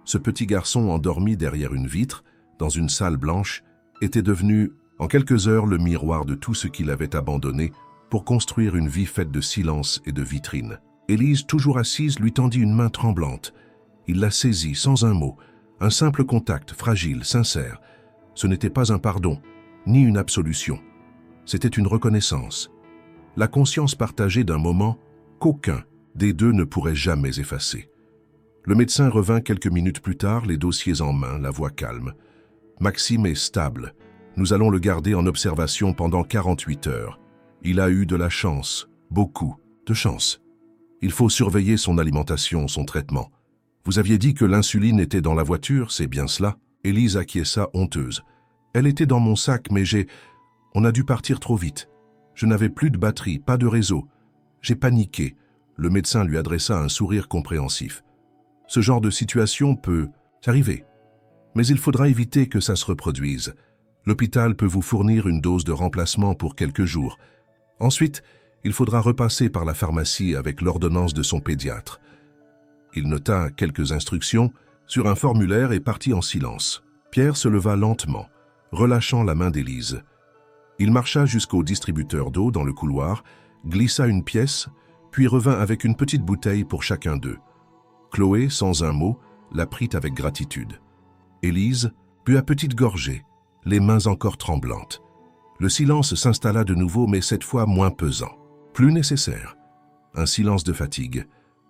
Ce petit garçon endormi derrière une vitre, dans une salle blanche, était devenu, en quelques heures, le miroir de tout ce qu'il avait abandonné pour construire une vie faite de silence et de vitrines. Élise, toujours assise, lui tendit une main tremblante. Il la saisit sans un mot, un simple contact, fragile, sincère. Ce n'était pas un pardon, ni une absolution. C'était une reconnaissance. La conscience partagée d'un moment qu'aucun des deux ne pourrait jamais effacer. Le médecin revint quelques minutes plus tard, les dossiers en main, la voix calme. « Maxime est stable. Nous allons le garder en observation pendant 48 heures. Il a eu de la chance, beaucoup de chance. Il faut surveiller son alimentation, son traitement. Vous aviez dit que l'insuline était dans la voiture, c'est bien cela ?» Élise acquiesça honteuse. « Elle était dans mon sac, mais on a dû partir trop vite. Je n'avais plus de batterie, pas de réseau. J'ai paniqué. » Le médecin lui adressa un sourire compréhensif. « Ce genre de situation peut arriver. Mais il faudra éviter que ça se reproduise. L'hôpital peut vous fournir une dose de remplacement pour quelques jours. Ensuite, il faudra repasser par la pharmacie avec l'ordonnance de son pédiatre. » Il nota quelques instructions sur un formulaire et partit en silence. Pierre se leva lentement, relâchant la main d'Élise. Il marcha jusqu'au distributeur d'eau dans le couloir, glissa une pièce, puis revint avec une petite bouteille pour chacun d'eux. Chloé, sans un mot, la prit avec gratitude. Élise but à petites gorgées, les mains encore tremblantes. Le silence s'installa de nouveau, mais cette fois moins pesant. Plus nécessaire. Un silence de fatigue,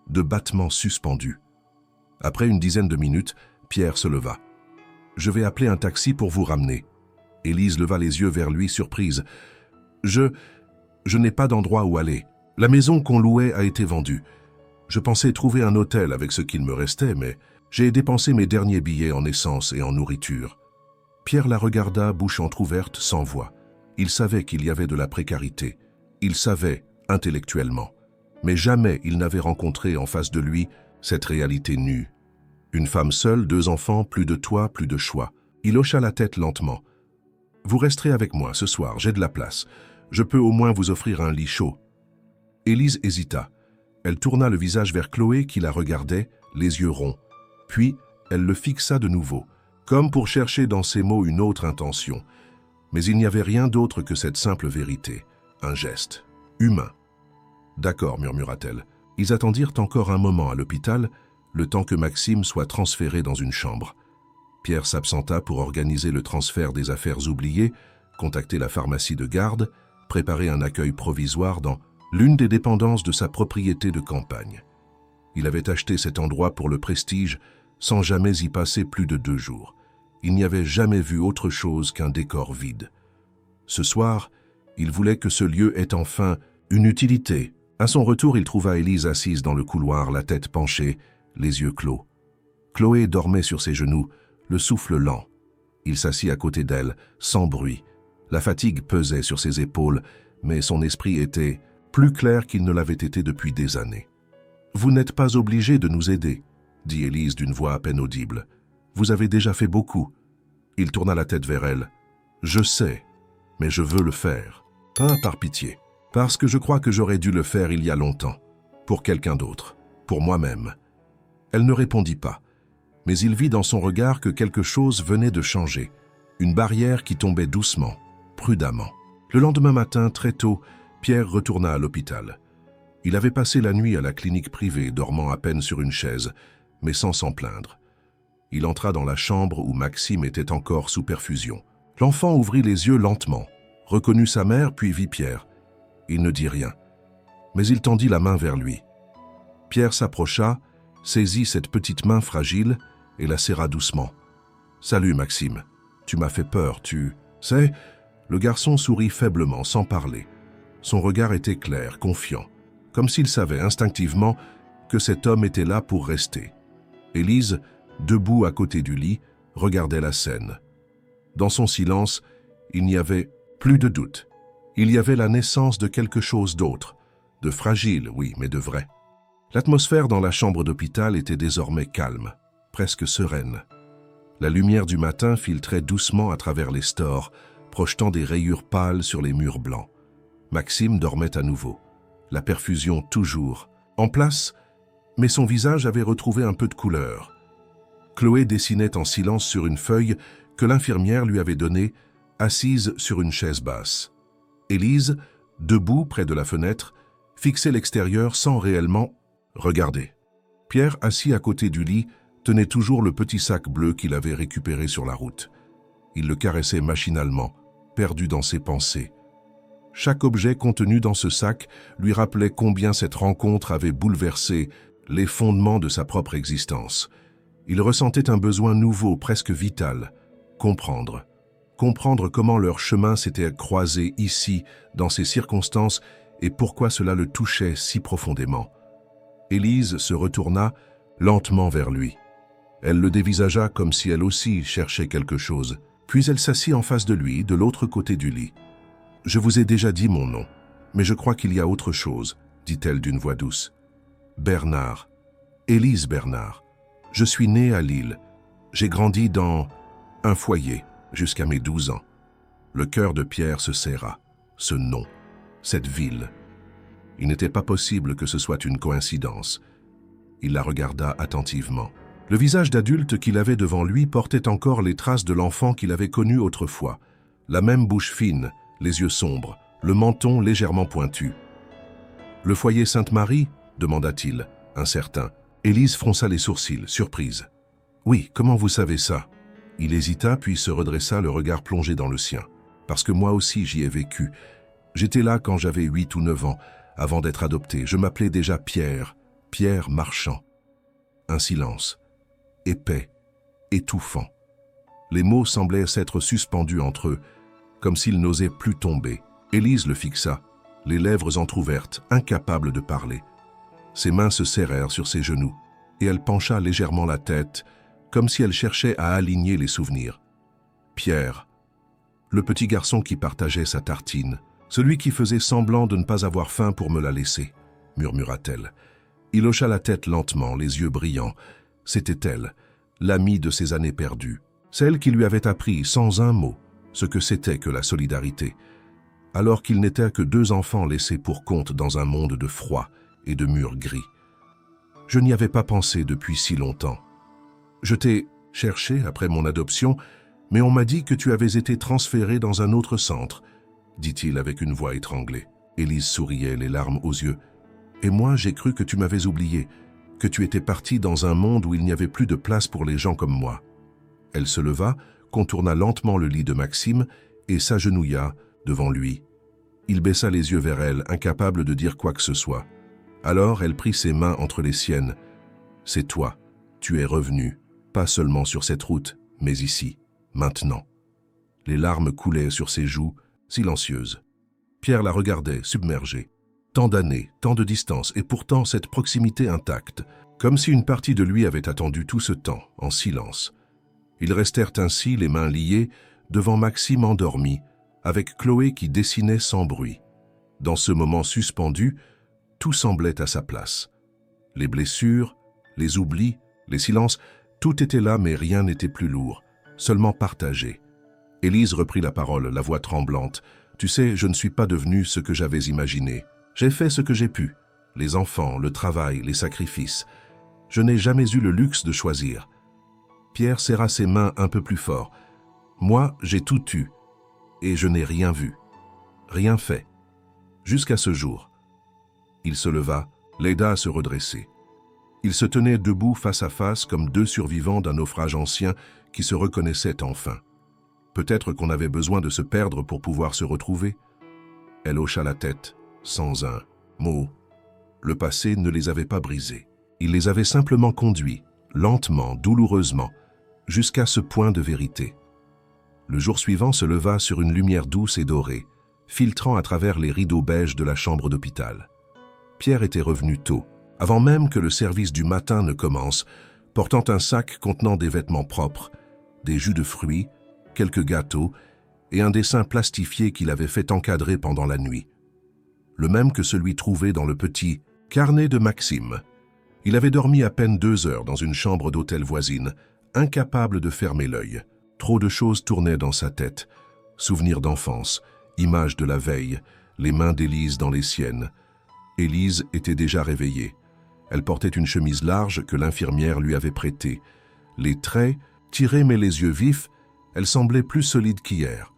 de battements suspendus. Après une dizaine de minutes, Pierre se leva. « Je vais appeler un taxi pour vous ramener. » Élise leva les yeux vers lui, surprise. « Je n'ai pas d'endroit où aller. La maison qu'on louait a été vendue. Je pensais trouver un hôtel avec ce qu'il me restait, mais j'ai dépensé mes derniers billets en essence et en nourriture. » Pierre la regarda, bouche entrouverte, sans voix. Il savait qu'il y avait de la précarité. Il savait, intellectuellement. Mais jamais il n'avait rencontré en face de lui cette réalité nue. Une femme seule, 2 enfants, plus de toit, plus de choix. Il hocha la tête lentement. « Vous resterez avec moi ce soir, j'ai de la place. Je peux au moins vous offrir un lit chaud. » Élise hésita. Elle tourna le visage vers Chloé qui la regardait, les yeux ronds. Puis, elle le fixa de nouveau, comme pour chercher dans ses mots une autre intention. Mais il n'y avait rien d'autre que cette simple vérité, un geste, humain. « D'accord, murmura-t-elle. » Ils attendirent encore un moment à l'hôpital, le temps que Maxime soit transféré dans une chambre. Pierre s'absenta pour organiser le transfert des affaires oubliées, contacter la pharmacie de garde, préparer un accueil provisoire dans l'une des dépendances de sa propriété de campagne. Il avait acheté cet endroit pour le prestige, sans jamais y passer plus de 2 jours. Il n'y avait jamais vu autre chose qu'un décor vide. Ce soir, il voulait que ce lieu ait enfin une utilité. À son retour, il trouva Élise assise dans le couloir, la tête penchée, les yeux clos. Chloé dormait sur ses genoux, le souffle lent. Il s'assit à côté d'elle, sans bruit. La fatigue pesait sur ses épaules, mais son esprit était plus clair qu'il ne l'avait été depuis des années. « Vous n'êtes pas obligé de nous aider, » dit Élise d'une voix à peine audible. « Vous avez déjà fait beaucoup. » Il tourna la tête vers elle. « Je sais, mais je veux le faire. Pas par pitié, parce que je crois que j'aurais dû le faire il y a longtemps, pour quelqu'un d'autre, pour moi-même. » Elle ne répondit pas, mais il vit dans son regard que quelque chose venait de changer, une barrière qui tombait doucement. prudemment. Le lendemain matin, très tôt, Pierre retourna à l'hôpital. Il avait passé la nuit à la clinique privée, dormant à peine sur une chaise, mais sans s'en plaindre. Il entra dans la chambre où Maxime était encore sous perfusion. L'enfant ouvrit les yeux lentement, reconnut sa mère puis vit Pierre. Il ne dit rien, mais il tendit la main vers lui. Pierre s'approcha, saisit cette petite main fragile et la serra doucement. « Salut Maxime, tu m'as fait peur, tu sais ?» Le garçon sourit faiblement, sans parler. Son regard était clair, confiant, comme s'il savait instinctivement que cet homme était là pour rester. Élise, debout à côté du lit, regardait la scène. Dans son silence, il n'y avait plus de doute. Il y avait la naissance de quelque chose d'autre, de fragile, oui, mais de vrai. L'atmosphère dans la chambre d'hôpital était désormais calme, presque sereine. La lumière du matin filtrait doucement à travers les stores, projetant des rayures pâles sur les murs blancs. Maxime dormait à nouveau, la perfusion toujours en place, mais son visage avait retrouvé un peu de couleur. Chloé dessinait en silence sur une feuille que l'infirmière lui avait donnée, assise sur une chaise basse. Élise, debout près de la fenêtre, fixait l'extérieur sans réellement regarder. Pierre, assis à côté du lit, tenait toujours le petit sac bleu qu'il avait récupéré sur la route. Il le caressait machinalement, perdu dans ses pensées. Chaque objet contenu dans ce sac lui rappelait combien cette rencontre avait bouleversé les fondements de sa propre existence. Il ressentait un besoin nouveau, presque vital, comprendre. Comprendre comment leurs chemins s'étaient croisés ici, dans ces circonstances, et pourquoi cela le touchait si profondément. Élise se retourna lentement vers lui. Elle le dévisagea comme si elle aussi cherchait quelque chose. Puis elle s'assit en face de lui, de l'autre côté du lit. « Je vous ai déjà dit mon nom, mais je crois qu'il y a autre chose, » dit-elle d'une voix douce. « Bernard, Élise Bernard. Je suis née à Lille. J'ai grandi dans un foyer jusqu'à mes 12 ans. » Le cœur de Pierre se serra. Ce nom, cette ville. Il n'était pas possible que ce soit une coïncidence. Il la regarda attentivement. Le visage d'adulte qu'il avait devant lui portait encore les traces de l'enfant qu'il avait connu autrefois. La même bouche fine, les yeux sombres, le menton légèrement pointu. « Le foyer Sainte-Marie » demanda-t-il, incertain. Élise fronça les sourcils, surprise. « Oui, comment vous savez ça ?» Il hésita, puis se redressa, le regard plongé dans le sien. « Parce que moi aussi j'y ai vécu. J'étais là quand j'avais 8 ou 9 ans, avant d'être adopté. Je m'appelais déjà Pierre, Pierre Marchand. » Un silence. Épais, étouffant. Les mots semblaient s'être suspendus entre eux, comme s'ils n'osaient plus tomber. Élise le fixa, les lèvres entr'ouvertes, incapable de parler. Ses mains se serrèrent sur ses genoux, et elle pencha légèrement la tête, comme si elle cherchait à aligner les souvenirs. Pierre, le petit garçon qui partageait sa tartine, celui qui faisait semblant de ne pas avoir faim pour me la laisser, murmura-t-elle. Il hocha la tête lentement, les yeux brillants. C'était elle, l'amie de ses années perdues, celle qui lui avait appris, sans un mot, ce que c'était que la solidarité, alors qu'ils n'étaient que 2 enfants laissés pour compte dans un monde de froid et de murs gris. Je n'y avais pas pensé depuis si longtemps. Je t'ai cherché après mon adoption, mais on m'a dit que tu avais été transféré dans un autre centre, dit-il avec une voix étranglée. Élise souriait, les larmes aux yeux. Et moi, j'ai cru que tu m'avais oublié, que tu étais parti dans un monde où il n'y avait plus de place pour les gens comme moi. Elle se leva, contourna lentement le lit de Maxime et s'agenouilla devant lui. Il baissa les yeux vers elle, incapable de dire quoi que ce soit. Alors elle prit ses mains entre les siennes. « C'est toi, tu es revenu, pas seulement sur cette route, mais ici, maintenant. » Les larmes coulaient sur ses joues, silencieuses. Pierre la regardait, submergé. Tant d'années, tant de distance, et pourtant cette proximité intacte, comme si une partie de lui avait attendu tout ce temps, en silence. Ils restèrent ainsi, les mains liées, devant Maxime endormi, avec Chloé qui dessinait sans bruit. Dans ce moment suspendu, tout semblait à sa place. Les blessures, les oublis, les silences, tout était là mais rien n'était plus lourd, seulement partagé. Élise reprit la parole, la voix tremblante. « Tu sais, je ne suis pas devenue ce que j'avais imaginé. J'ai fait ce que j'ai pu. Les enfants, le travail, les sacrifices. Je n'ai jamais eu le luxe de choisir. » Pierre serra ses mains un peu plus fort. « Moi, j'ai tout eu. et je n'ai rien vu, rien fait, jusqu'à ce jour. Il se leva, l'aida à se redresser. Ils se tenaient debout face à face comme deux survivants d'un naufrage ancien qui se reconnaissaient enfin. Peut-être qu'on avait besoin de se perdre pour pouvoir se retrouver. Elle hocha la tête, sans un mot. Le passé ne les avait pas brisés. Il les avait simplement conduits, lentement, douloureusement, jusqu'à ce point de vérité. Le jour suivant se leva sur une lumière douce et dorée, filtrant à travers les rideaux beiges de la chambre d'hôpital. Pierre était revenu tôt, avant même que le service du matin ne commence, portant un sac contenant des vêtements propres, des jus de fruits, quelques gâteaux et un dessin plastifié qu'il avait fait encadrer pendant la nuit. Le même que celui trouvé dans le petit carnet de Maxime. Il avait dormi à peine 2 heures dans une chambre d'hôtel voisine, incapable de fermer l'œil. Trop de choses tournaient dans sa tête. Souvenirs d'enfance, images de la veille, les mains d'Élise dans les siennes. Élise était déjà réveillée. Elle portait une chemise large que l'infirmière lui avait prêtée. Les traits, tirés mais les yeux vifs, elle semblait plus solide qu'hier.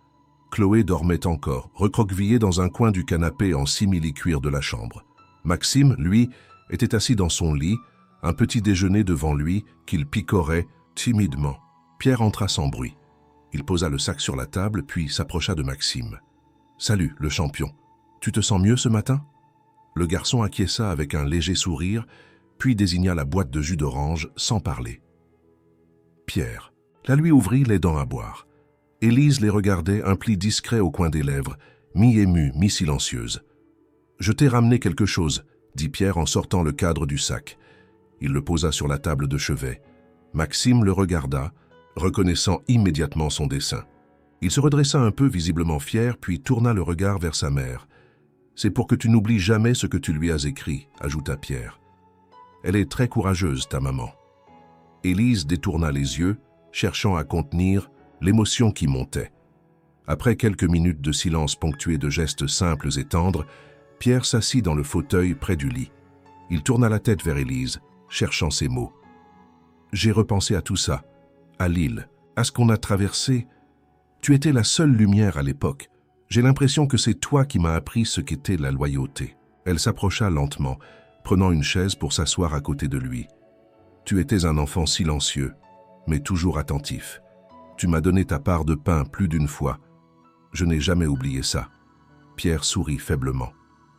Chloé dormait encore, recroquevillée dans un coin du canapé en simili-cuir de la chambre. Maxime, lui, était assis dans son lit, un petit déjeuner devant lui qu'il picorait timidement. Pierre entra sans bruit. Il posa le sac sur la table, puis s'approcha de Maxime. « Salut, le champion. Tu te sens mieux ce matin ?» Le garçon acquiesça avec un léger sourire, puis désigna la boîte de jus d'orange sans parler. Pierre la lui ouvrit les dents à boire. Élise les regardait, un pli discret au coin des lèvres, mi-émue, mi-silencieuse. « Je t'ai ramené quelque chose », dit Pierre en sortant le cadre du sac. Il le posa sur la table de chevet. Maxime le regarda, reconnaissant immédiatement son dessin. Il se redressa un peu, visiblement fier, puis tourna le regard vers sa mère. « C'est pour que tu n'oublies jamais ce que tu lui as écrit », ajouta Pierre. « Elle est très courageuse, ta maman. » Élise détourna les yeux, cherchant à contenir l'émotion qui montait. Après quelques minutes de silence ponctué de gestes simples et tendres, Pierre s'assit dans le fauteuil près du lit. Il tourna la tête vers Élise, cherchant ses mots. « J'ai repensé à tout ça, à l'île, à ce qu'on a traversé. Tu étais la seule lumière à l'époque. J'ai l'impression que c'est toi qui m'as appris ce qu'était la loyauté. » Elle s'approcha lentement, prenant une chaise pour s'asseoir à côté de lui. « Tu étais un enfant silencieux, mais toujours attentif. Tu m'as donné ta part de pain plus d'une fois. Je n'ai jamais oublié ça. » Pierre sourit faiblement.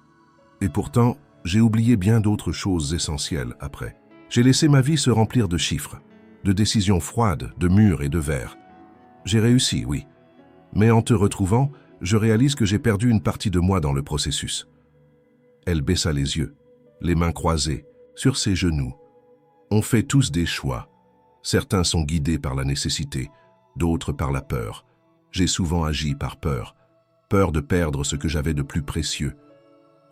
« Et pourtant, j'ai oublié bien d'autres choses essentielles après. J'ai laissé ma vie se remplir de chiffres, de décisions froides, de murs et de verres. J'ai réussi, oui. Mais en te retrouvant, je réalise que j'ai perdu une partie de moi dans le processus. » Elle baissa les yeux, les mains croisées, sur ses genoux. On fait tous des choix. Certains sont guidés par la nécessité, d'autres par la peur. J'ai souvent agi par peur, peur de perdre ce que j'avais de plus précieux.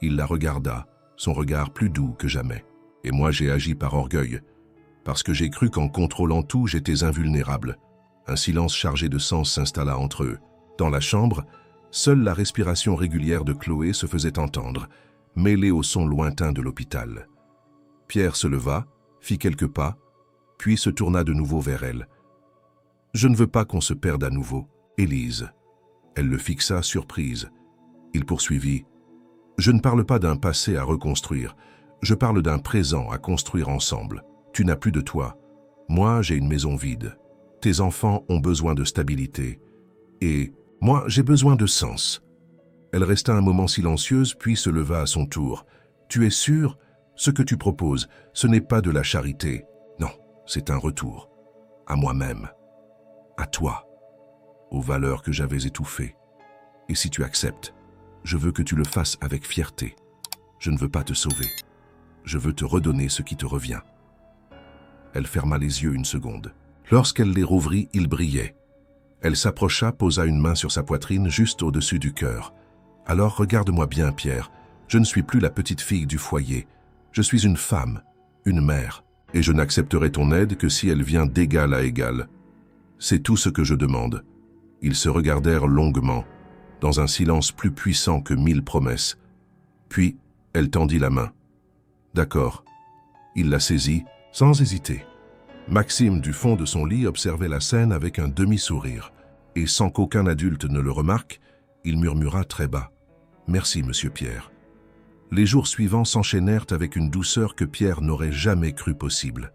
Il la regarda, son regard plus doux que jamais. Et moi j'ai agi par orgueil, parce que j'ai cru qu'en contrôlant tout, j'étais invulnérable. Un silence chargé de sens s'installa entre eux. Dans la chambre, seule la respiration régulière de Chloé se faisait entendre, mêlée au son lointain de l'hôpital. Pierre se leva, fit quelques pas, puis se tourna de nouveau vers elle. « Je ne veux pas qu'on se perde à nouveau, Élise. » Elle le fixa, surprise. Il poursuivit. « Je ne parle pas d'un passé à reconstruire, je parle d'un présent à construire ensemble. Tu n'as plus de toi. Moi, j'ai une maison vide. Tes enfants ont besoin de stabilité. Et moi, j'ai besoin de sens. » Elle resta un moment silencieuse, puis se leva à son tour. « Tu es sûr? Ce que tu proposes, ce n'est pas de la charité. Non, c'est un retour. À moi-même. À toi. Aux valeurs que j'avais étouffées. Et si tu acceptes, je veux que tu le fasses avec fierté. Je ne veux pas te sauver. Je veux te redonner ce qui te revient. » Elle ferma les yeux une seconde. Lorsqu'elle les rouvrit, ils brillaient. Elle s'approcha, posa une main sur sa poitrine juste au-dessus du cœur. « Alors regarde-moi bien, Pierre. Je ne suis plus la petite fille du foyer. Je suis une femme, une mère, et je n'accepterai ton aide que si elle vient d'égal à égal. C'est tout ce que je demande. » Ils se regardèrent longuement, dans un silence plus puissant que 1000 promesses. Puis, elle tendit la main. « D'accord. » Il la saisit, sans hésiter. Maxime, du fond de son lit, observait la scène avec un demi-sourire, et sans qu'aucun adulte ne le remarque, Il murmura très bas. « Merci, monsieur Pierre. » Les jours suivants s'enchaînèrent avec une douceur que Pierre n'aurait jamais cru possible.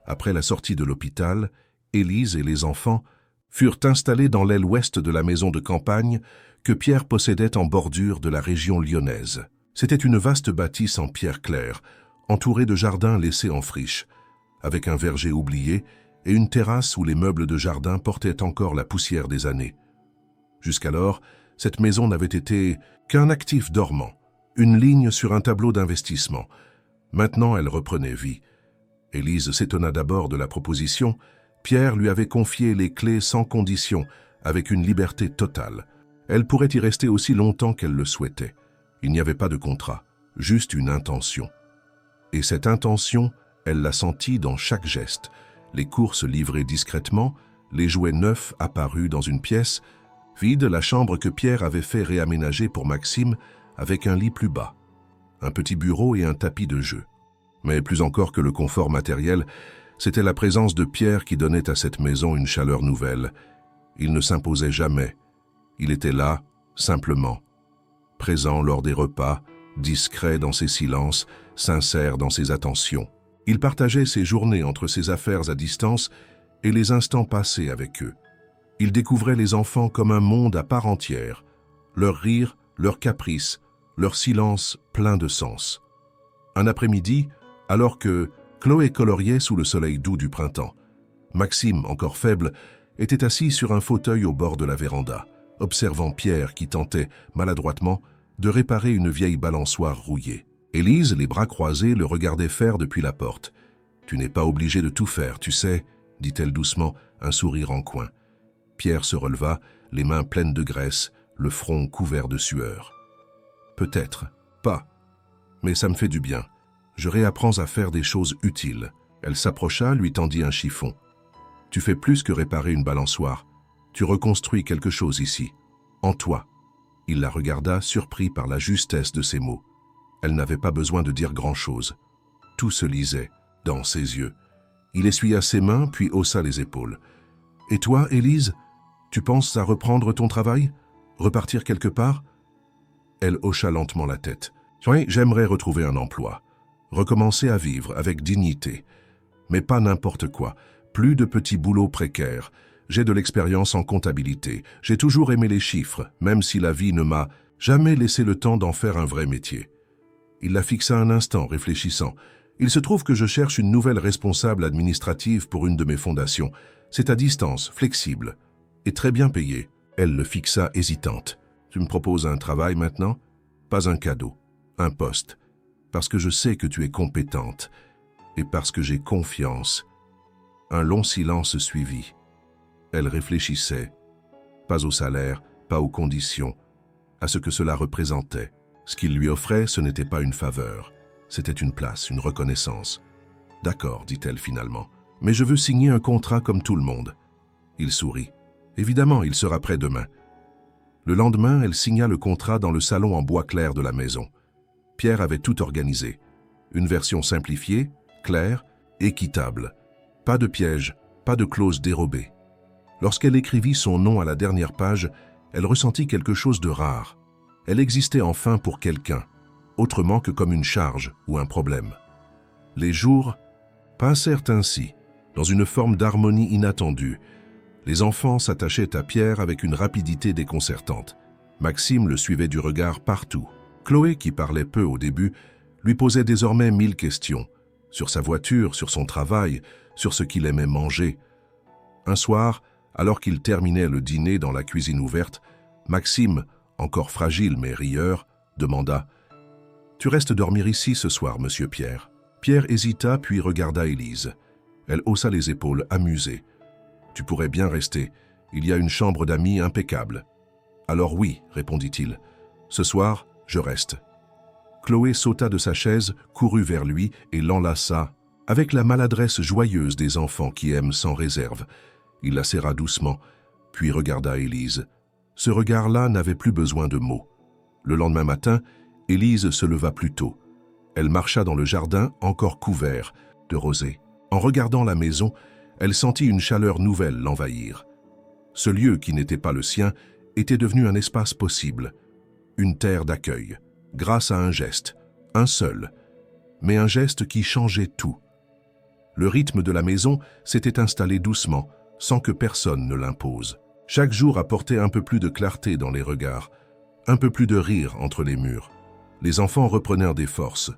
Après la sortie de l'hôpital, Élise et les enfants furent installés dans l'aile ouest de la maison de campagne que Pierre possédait en bordure de la région lyonnaise. C'était une vaste bâtisse en pierre claire, entourée de jardins laissés en friche, avec un verger oublié et une terrasse où les meubles de jardin portaient encore la poussière des années. Jusqu'alors, cette maison n'avait été qu'un actif dormant, une ligne sur un tableau d'investissement. Maintenant, elle reprenait vie. Élise s'étonna d'abord de la proposition. Pierre lui avait confié les clés sans condition, avec une liberté totale. Elle pourrait y rester aussi longtemps qu'elle le souhaitait. Il n'y avait pas de contrat, juste une intention. Et cette intention, elle la sentit dans chaque geste. Les courses livrées discrètement, les jouets neufs apparus dans une pièce vide, la chambre que Pierre avait fait réaménager pour Maxime avec un lit plus bas, un petit bureau et un tapis de jeu. Mais plus encore que le confort matériel, c'était la présence de Pierre qui donnait à cette maison une chaleur nouvelle. Il ne s'imposait jamais. Il était là, simplement, présent lors des repas, discret dans ses silences, sincère dans ses attentions. Il partageait ses journées entre ses affaires à distance et les instants passés avec eux. Il découvrait les enfants comme un monde à part entière, leurs rires, leurs caprices, leur silence plein de sens. Un après-midi, alors que Chloé coloriait sous le soleil doux du printemps, Maxime, encore faible, était assis sur un fauteuil au bord de la véranda, observant Pierre qui tentait, maladroitement, de réparer une vieille balançoire rouillée. Élise, les bras croisés, le regardait faire depuis la porte. « Tu n'es pas obligé de tout faire, tu sais, » dit-elle doucement, un sourire en coin. Pierre se releva, les mains pleines de graisse, le front couvert de sueur. « Peut-être, pas, mais ça me fait du bien. Je réapprends à faire des choses utiles. » Elle s'approcha, lui tendit un chiffon. « Tu fais plus que réparer une balançoire. Tu reconstruis quelque chose ici, en toi. » Il la regarda, surpris par la justesse de ses mots. Elle n'avait pas besoin de dire grand-chose. Tout se lisait dans ses yeux. Il essuya ses mains, puis haussa les épaules. « Et toi, Élise, tu penses à reprendre ton travail? Repartir quelque part ?» Elle hocha lentement la tête. « Oui, j'aimerais retrouver un emploi. Recommencer à vivre avec dignité. Mais pas n'importe quoi. Plus de petits boulots précaires. J'ai de l'expérience en comptabilité. J'ai toujours aimé les chiffres, même si la vie ne m'a jamais laissé le temps d'en faire un vrai métier. » Il la fixa un instant, réfléchissant. « Il se trouve que je cherche une nouvelle responsable administrative pour une de mes fondations. C'est à distance, flexible, et très bien payé. » Elle le fixa hésitante. « Tu me proposes un travail maintenant? Pas un cadeau, un poste. Parce que je sais que tu es compétente, et parce que j'ai confiance. » Un long silence suivit. Elle réfléchissait, pas au salaire, pas aux conditions, à ce que cela représentait. Ce qu'il lui offrait, ce n'était pas une faveur, c'était une place, une reconnaissance. « D'accord, dit-elle finalement, mais je veux signer un contrat comme tout le monde. » Il sourit. « Évidemment, il sera prêt demain. » Le lendemain, elle signa le contrat dans le salon en bois clair de la maison. Pierre avait tout organisé. Une version simplifiée, claire, équitable. Pas de piège, pas de clause dérobée. Lorsqu'elle écrivit son nom à la dernière page, elle ressentit quelque chose de rare. Elle existait enfin pour quelqu'un, autrement que comme une charge ou un problème. Les jours passèrent ainsi, dans une forme d'harmonie inattendue. Les enfants s'attachaient à Pierre avec une rapidité déconcertante. Maxime le suivait du regard partout. Chloé, qui parlait peu au début, lui posait désormais 1000 questions, sur sa voiture, sur son travail, sur ce qu'il aimait manger. Un soir, alors qu'il terminait le dîner dans la cuisine ouverte, Maxime, encore fragile mais rieur, demanda « Tu restes dormir ici ce soir, monsieur Pierre ?» Pierre hésita puis regarda Élise. Elle haussa les épaules, amusée. « Tu pourrais bien rester. Il y a une chambre d'amis impeccable. »« Alors oui, répondit-il. Ce soir, je reste. » Chloé sauta de sa chaise, courut vers lui et l'enlaça, avec la maladresse joyeuse des enfants qui aiment sans réserve. Il la serra doucement, puis regarda Élise. Ce regard-là n'avait plus besoin de mots. Le lendemain matin, Élise se leva plus tôt. Elle marcha dans le jardin, encore couvert de rosée. En regardant la maison, elle sentit une chaleur nouvelle l'envahir. Ce lieu qui n'était pas le sien était devenu un espace possible, une terre d'accueil, grâce à un geste, un seul, mais un geste qui changeait tout. Le rythme de la maison s'était installé doucement, sans que personne ne l'impose. Chaque jour apportait un peu plus de clarté dans les regards, un peu plus de rire entre les murs. Les enfants reprenèrent des forces.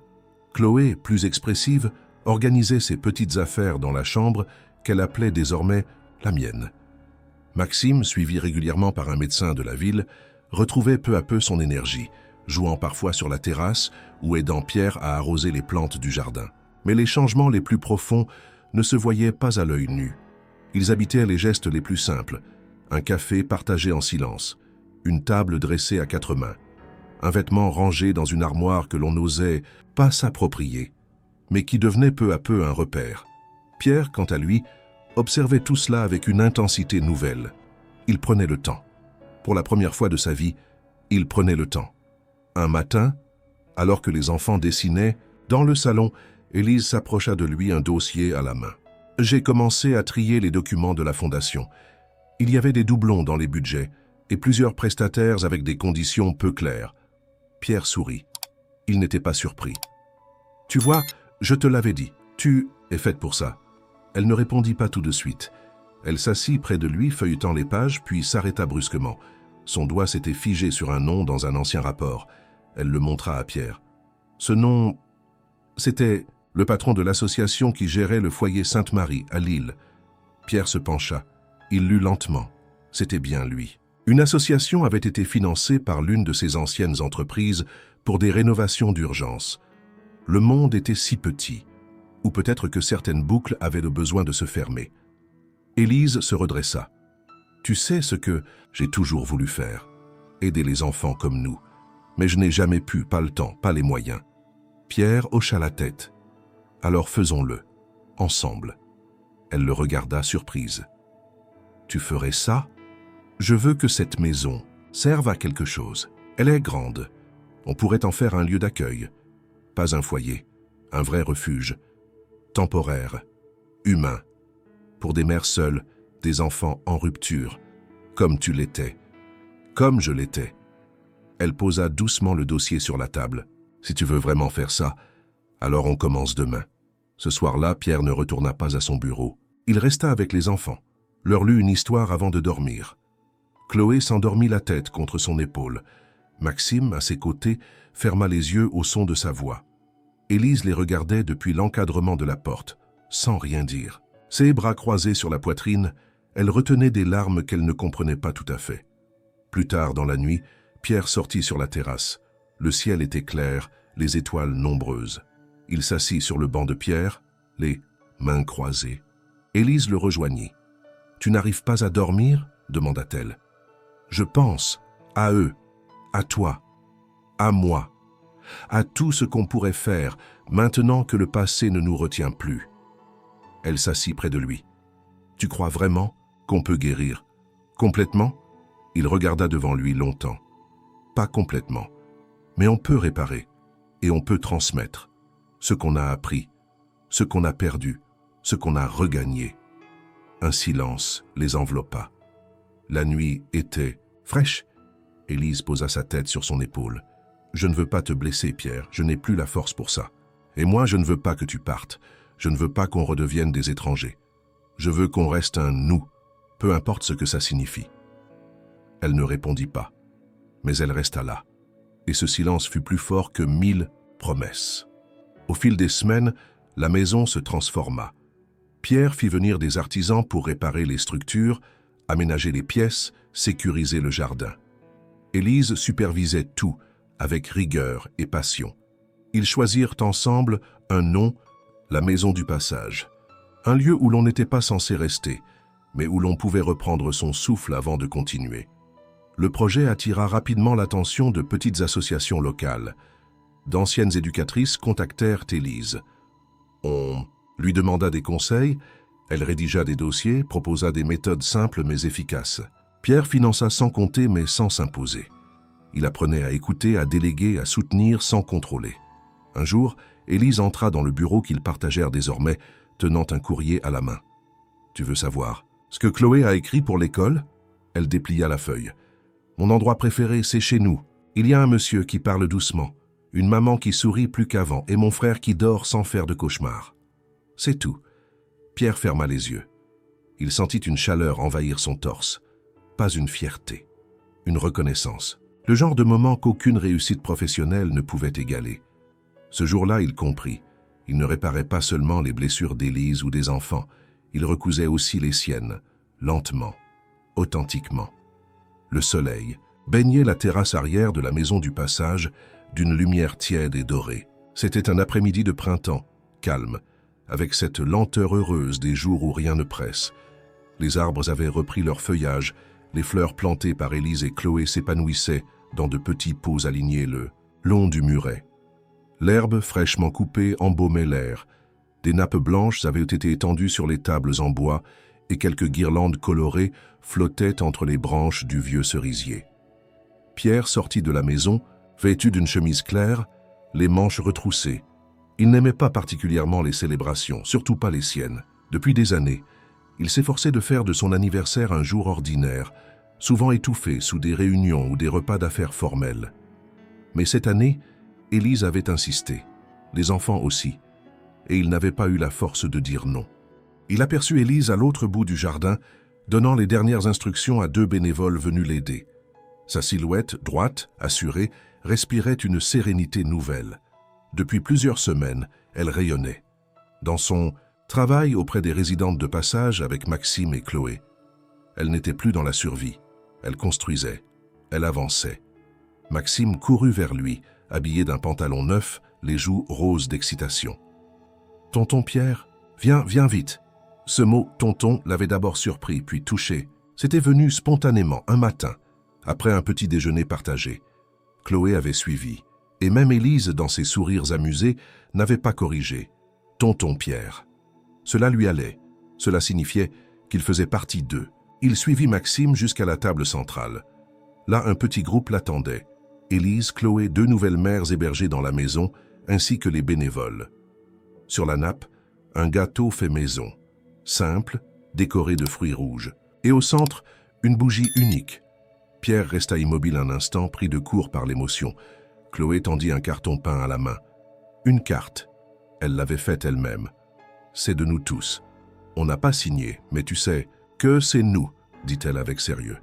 Chloé, plus expressive, organisait ses petites affaires dans la chambre qu'elle appelait désormais la mienne. Maxime, suivi régulièrement par un médecin de la ville, retrouvait peu à peu son énergie, jouant parfois sur la terrasse ou aidant Pierre à arroser les plantes du jardin. Mais les changements les plus profonds ne se voyaient pas à l'œil nu. Ils habitaient les gestes les plus simples, un café partagé en silence, une table dressée à 4 mains, un vêtement rangé dans une armoire que l'on n'osait pas s'approprier, mais qui devenait peu à peu un repère. Pierre, quant à lui, observait tout cela avec une intensité nouvelle. Il prenait le temps. Pour la première fois de sa vie, il prenait le temps. Un matin, alors que les enfants dessinaient, dans le salon, Élise s'approcha de lui, un dossier à la main. « J'ai commencé à trier les documents de la fondation. Il y avait des doublons dans les budgets et plusieurs prestataires avec des conditions peu claires. » Pierre sourit. Il n'était pas surpris. « Tu vois, je te l'avais dit, tu es faite pour ça. » Elle ne répondit pas tout de suite. Elle s'assit près de lui, feuilletant les pages, puis s'arrêta brusquement. Son doigt s'était figé sur un nom dans un ancien rapport. Elle le montra à Pierre. Ce nom, c'était le patron de l'association qui gérait le foyer Sainte-Marie à Lille. Pierre se pencha. Il lut lentement. C'était bien lui. Une association avait été financée par l'une de ses anciennes entreprises pour des rénovations d'urgence. Le monde était si petit, ou peut-être que certaines boucles avaient le besoin de se fermer. Élise se redressa. « Tu sais ce que j'ai toujours voulu faire, aider les enfants comme nous, mais je n'ai jamais pu, pas le temps, pas les moyens. » Pierre hocha la tête. « Alors faisons-le, ensemble. » Elle le regarda surprise. « Tu ferais ça ? Je veux que cette maison serve à quelque chose. Elle est grande. On pourrait en faire un lieu d'accueil. Pas un foyer, un vrai refuge. Temporaire, humain. Pour des mères seules, des enfants en rupture. Comme tu l'étais. Comme je l'étais. » Elle posa doucement le dossier sur la table. « Si tu veux vraiment faire ça, alors on commence demain. » Ce soir-là, Pierre ne retourna pas à son bureau. Il resta avec les enfants, leur lut une histoire avant de dormir. Chloé s'endormit la tête contre son épaule. Maxime, à ses côtés, ferma les yeux au son de sa voix. Élise les regardait depuis l'encadrement de la porte, sans rien dire. Ses bras croisés sur la poitrine, elle retenait des larmes qu'elle ne comprenait pas tout à fait. Plus tard dans la nuit, Pierre sortit sur la terrasse. Le ciel était clair, les étoiles nombreuses. Il s'assit sur le banc de pierre, les mains croisées. Élise le rejoignit. « Tu n'arrives pas à dormir ?» demanda-t-elle. « Je pense à eux, à toi, à moi, à tout ce qu'on pourrait faire maintenant que le passé ne nous retient plus. » Elle s'assit près de lui. « Tu crois vraiment qu'on peut guérir complètement ?» Il regarda devant lui longtemps. « Pas complètement, mais on peut réparer et on peut transmettre ce qu'on a appris, ce qu'on a perdu, ce qu'on a regagné. » Un silence les enveloppa. La nuit était fraîche. Élise posa sa tête sur son épaule. « Je ne veux pas te blesser, Pierre, je n'ai plus la force pour ça. Et moi, je ne veux pas que tu partes. Je ne veux pas qu'on redevienne des étrangers. Je veux qu'on reste un nous, peu importe ce que ça signifie. » Elle ne répondit pas, mais elle resta là, et ce silence fut plus fort que 1000 promesses. Au fil des semaines, la maison se transforma. Pierre fit venir des artisans pour réparer les structures, aménager les pièces, sécuriser le jardin. Élise supervisait tout, avec rigueur et passion. Ils choisirent ensemble un nom, la Maison du Passage, un lieu où l'on n'était pas censé rester, mais où l'on pouvait reprendre son souffle avant de continuer. Le projet attira rapidement l'attention de petites associations locales. D'anciennes éducatrices contactèrent Élise. On lui demanda des conseils, elle rédigea des dossiers, proposa des méthodes simples mais efficaces. Pierre finança sans compter mais sans s'imposer. Il apprenait à écouter, à déléguer, à soutenir sans contrôler. Un jour, Élise entra dans le bureau qu'ils partagèrent désormais, tenant un courrier à la main. « Tu veux savoir ce que Chloé a écrit pour l'école ?» Elle déplia la feuille. « Mon endroit préféré, c'est chez nous. Il y a un monsieur qui parle doucement, une maman qui sourit plus qu'avant et mon frère qui dort sans faire de cauchemar. C'est tout. Pierre ferma les yeux. Il sentit une chaleur envahir son torse. Pas une fierté, une reconnaissance. Le genre de moment qu'aucune réussite professionnelle ne pouvait égaler. Ce jour-là, il comprit. Il ne réparait pas seulement les blessures d'Élise ou des enfants, il recousait aussi les siennes, lentement, authentiquement. Le soleil baignait la terrasse arrière de la maison du passage d'une lumière tiède et dorée. C'était un après-midi de printemps, calme, avec cette lenteur heureuse des jours où rien ne presse. Les arbres avaient repris leur feuillage, les fleurs plantées par Élise et Chloé s'épanouissaient dans de petits pots alignés le long du muret. L'herbe fraîchement coupée embaumait l'air. Des nappes blanches avaient été étendues sur les tables en bois et quelques guirlandes colorées flottaient entre les branches du vieux cerisier. Pierre sortit de la maison, vêtu d'une chemise claire, les manches retroussées. Il n'aimait pas particulièrement les célébrations, surtout pas les siennes. Depuis des années, il s'efforçait de faire de son anniversaire un jour ordinaire, souvent étouffé sous des réunions ou des repas d'affaires formels. Mais cette année, Élise avait insisté, les enfants aussi, et il n'avait pas eu la force de dire non. Il aperçut Élise à l'autre bout du jardin, donnant les dernières instructions à 2 bénévoles venus l'aider. Sa silhouette, droite, assurée, respirait une sérénité nouvelle. Depuis plusieurs semaines, elle rayonnait. Dans son travail auprès des résidentes de passage avec Maxime et Chloé, elle n'était plus dans la survie. Elle construisait, elle avançait. Maxime courut vers lui, habillé d'un pantalon neuf, les joues roses d'excitation. « Tonton Pierre, viens vite !» Ce mot « tonton » l'avait d'abord surpris, puis touché. C'était venu spontanément, un matin, après un petit déjeuner partagé. Chloé avait suivi, et même Élise, dans ses sourires amusés, n'avait pas corrigé. « Tonton Pierre ». Cela lui allait, cela signifiait qu'il faisait partie d'eux. Il suivit Maxime jusqu'à la table centrale. Là, un petit groupe l'attendait. Élise, Chloé, 2 nouvelles mères hébergées dans la maison, ainsi que les bénévoles. Sur la nappe, un gâteau fait maison, simple, décoré de fruits rouges. Et au centre, une bougie unique. Pierre resta immobile un instant, pris de court par l'émotion. Chloé tendit un carton peint à la main. Une carte. Elle l'avait faite elle-même. C'est de nous tous. On n'a pas signé, mais tu sais que c'est nous, dit-elle avec sérieux.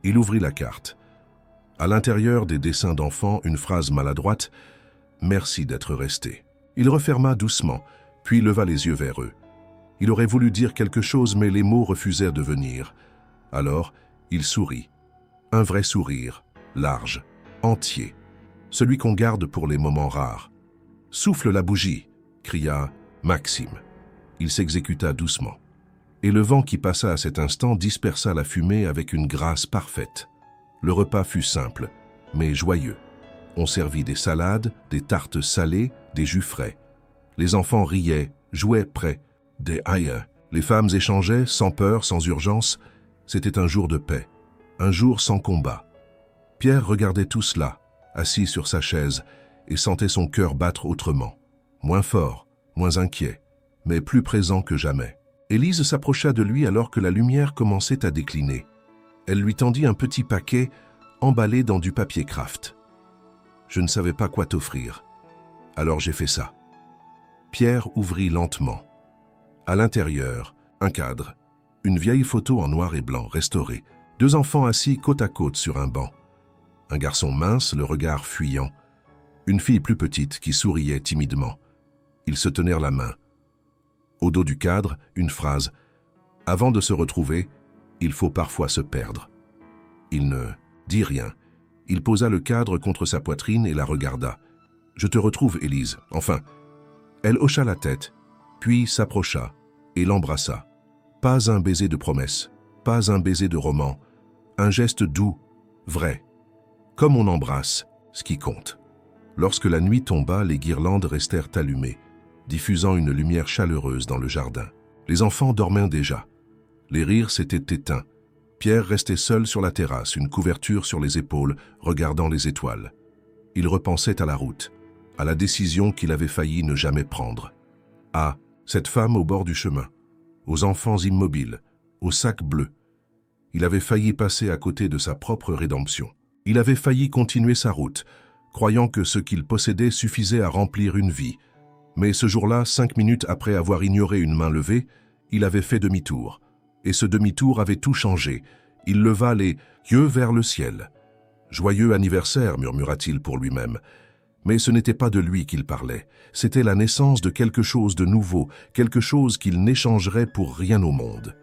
Il ouvrit la carte. À l'intérieur des dessins d'enfants, une phrase maladroite « Merci d'être resté ». Il referma doucement, puis leva les yeux vers eux. Il aurait voulu dire quelque chose, mais les mots refusèrent de venir. Alors, il sourit. Un vrai sourire, large, entier, celui qu'on garde pour les moments rares. « Souffle la bougie !» cria Maxime. Il s'exécuta doucement. Et le vent qui passa à cet instant dispersa la fumée avec une grâce parfaite. Le repas fut simple, mais joyeux. On servit des salades, des tartes salées, des jus frais. Les enfants riaient, jouaient près, des aïeux. Les femmes échangeaient, sans peur, sans urgence. C'était un jour de paix, un jour sans combat. Pierre regardait tout cela, assis sur sa chaise, et sentait son cœur battre autrement. Moins fort, moins inquiet, mais plus présent que jamais. Élise s'approcha de lui alors que la lumière commençait à décliner. Elle lui tendit un petit paquet emballé dans du papier craft. « Je ne savais pas quoi t'offrir. Alors j'ai fait ça. » Pierre ouvrit lentement. À l'intérieur, un cadre, une vieille photo en noir et blanc restaurée, 2 enfants assis côte à côte sur un banc. Un garçon mince, le regard fuyant. Une fille plus petite qui souriait timidement. Ils se tenèrent la main. Au dos du cadre, une phrase. « Avant de se retrouver, il faut parfois se perdre. » Il ne dit rien. Il posa le cadre contre sa poitrine et la regarda. « Je te retrouve, Élise. Enfin. » Elle hocha la tête, puis s'approcha et l'embrassa. Pas un baiser de promesse, pas un baiser de roman, un geste doux, vrai. Comme on embrasse, ce qui compte. Lorsque la nuit tomba, les guirlandes restèrent allumées, diffusant une lumière chaleureuse dans le jardin. Les enfants dormaient déjà. Les rires s'étaient éteints. Pierre restait seul sur la terrasse, une couverture sur les épaules, regardant les étoiles. Il repensait à la route, à la décision qu'il avait failli ne jamais prendre. À cette femme au bord du chemin, aux enfants immobiles, aux sacs bleus. Il avait failli passer à côté de sa propre rédemption. Il avait failli continuer sa route, croyant que ce qu'il possédait suffisait à remplir une vie. Mais ce jour-là, 5 minutes après avoir ignoré une main levée, il avait fait demi-tour. Et ce demi-tour avait tout changé. Il leva les yeux vers le ciel. « Joyeux anniversaire » murmura-t-il pour lui-même. Mais ce n'était pas de lui qu'il parlait. C'était la naissance de quelque chose de nouveau, quelque chose qu'il n'échangerait pour rien au monde.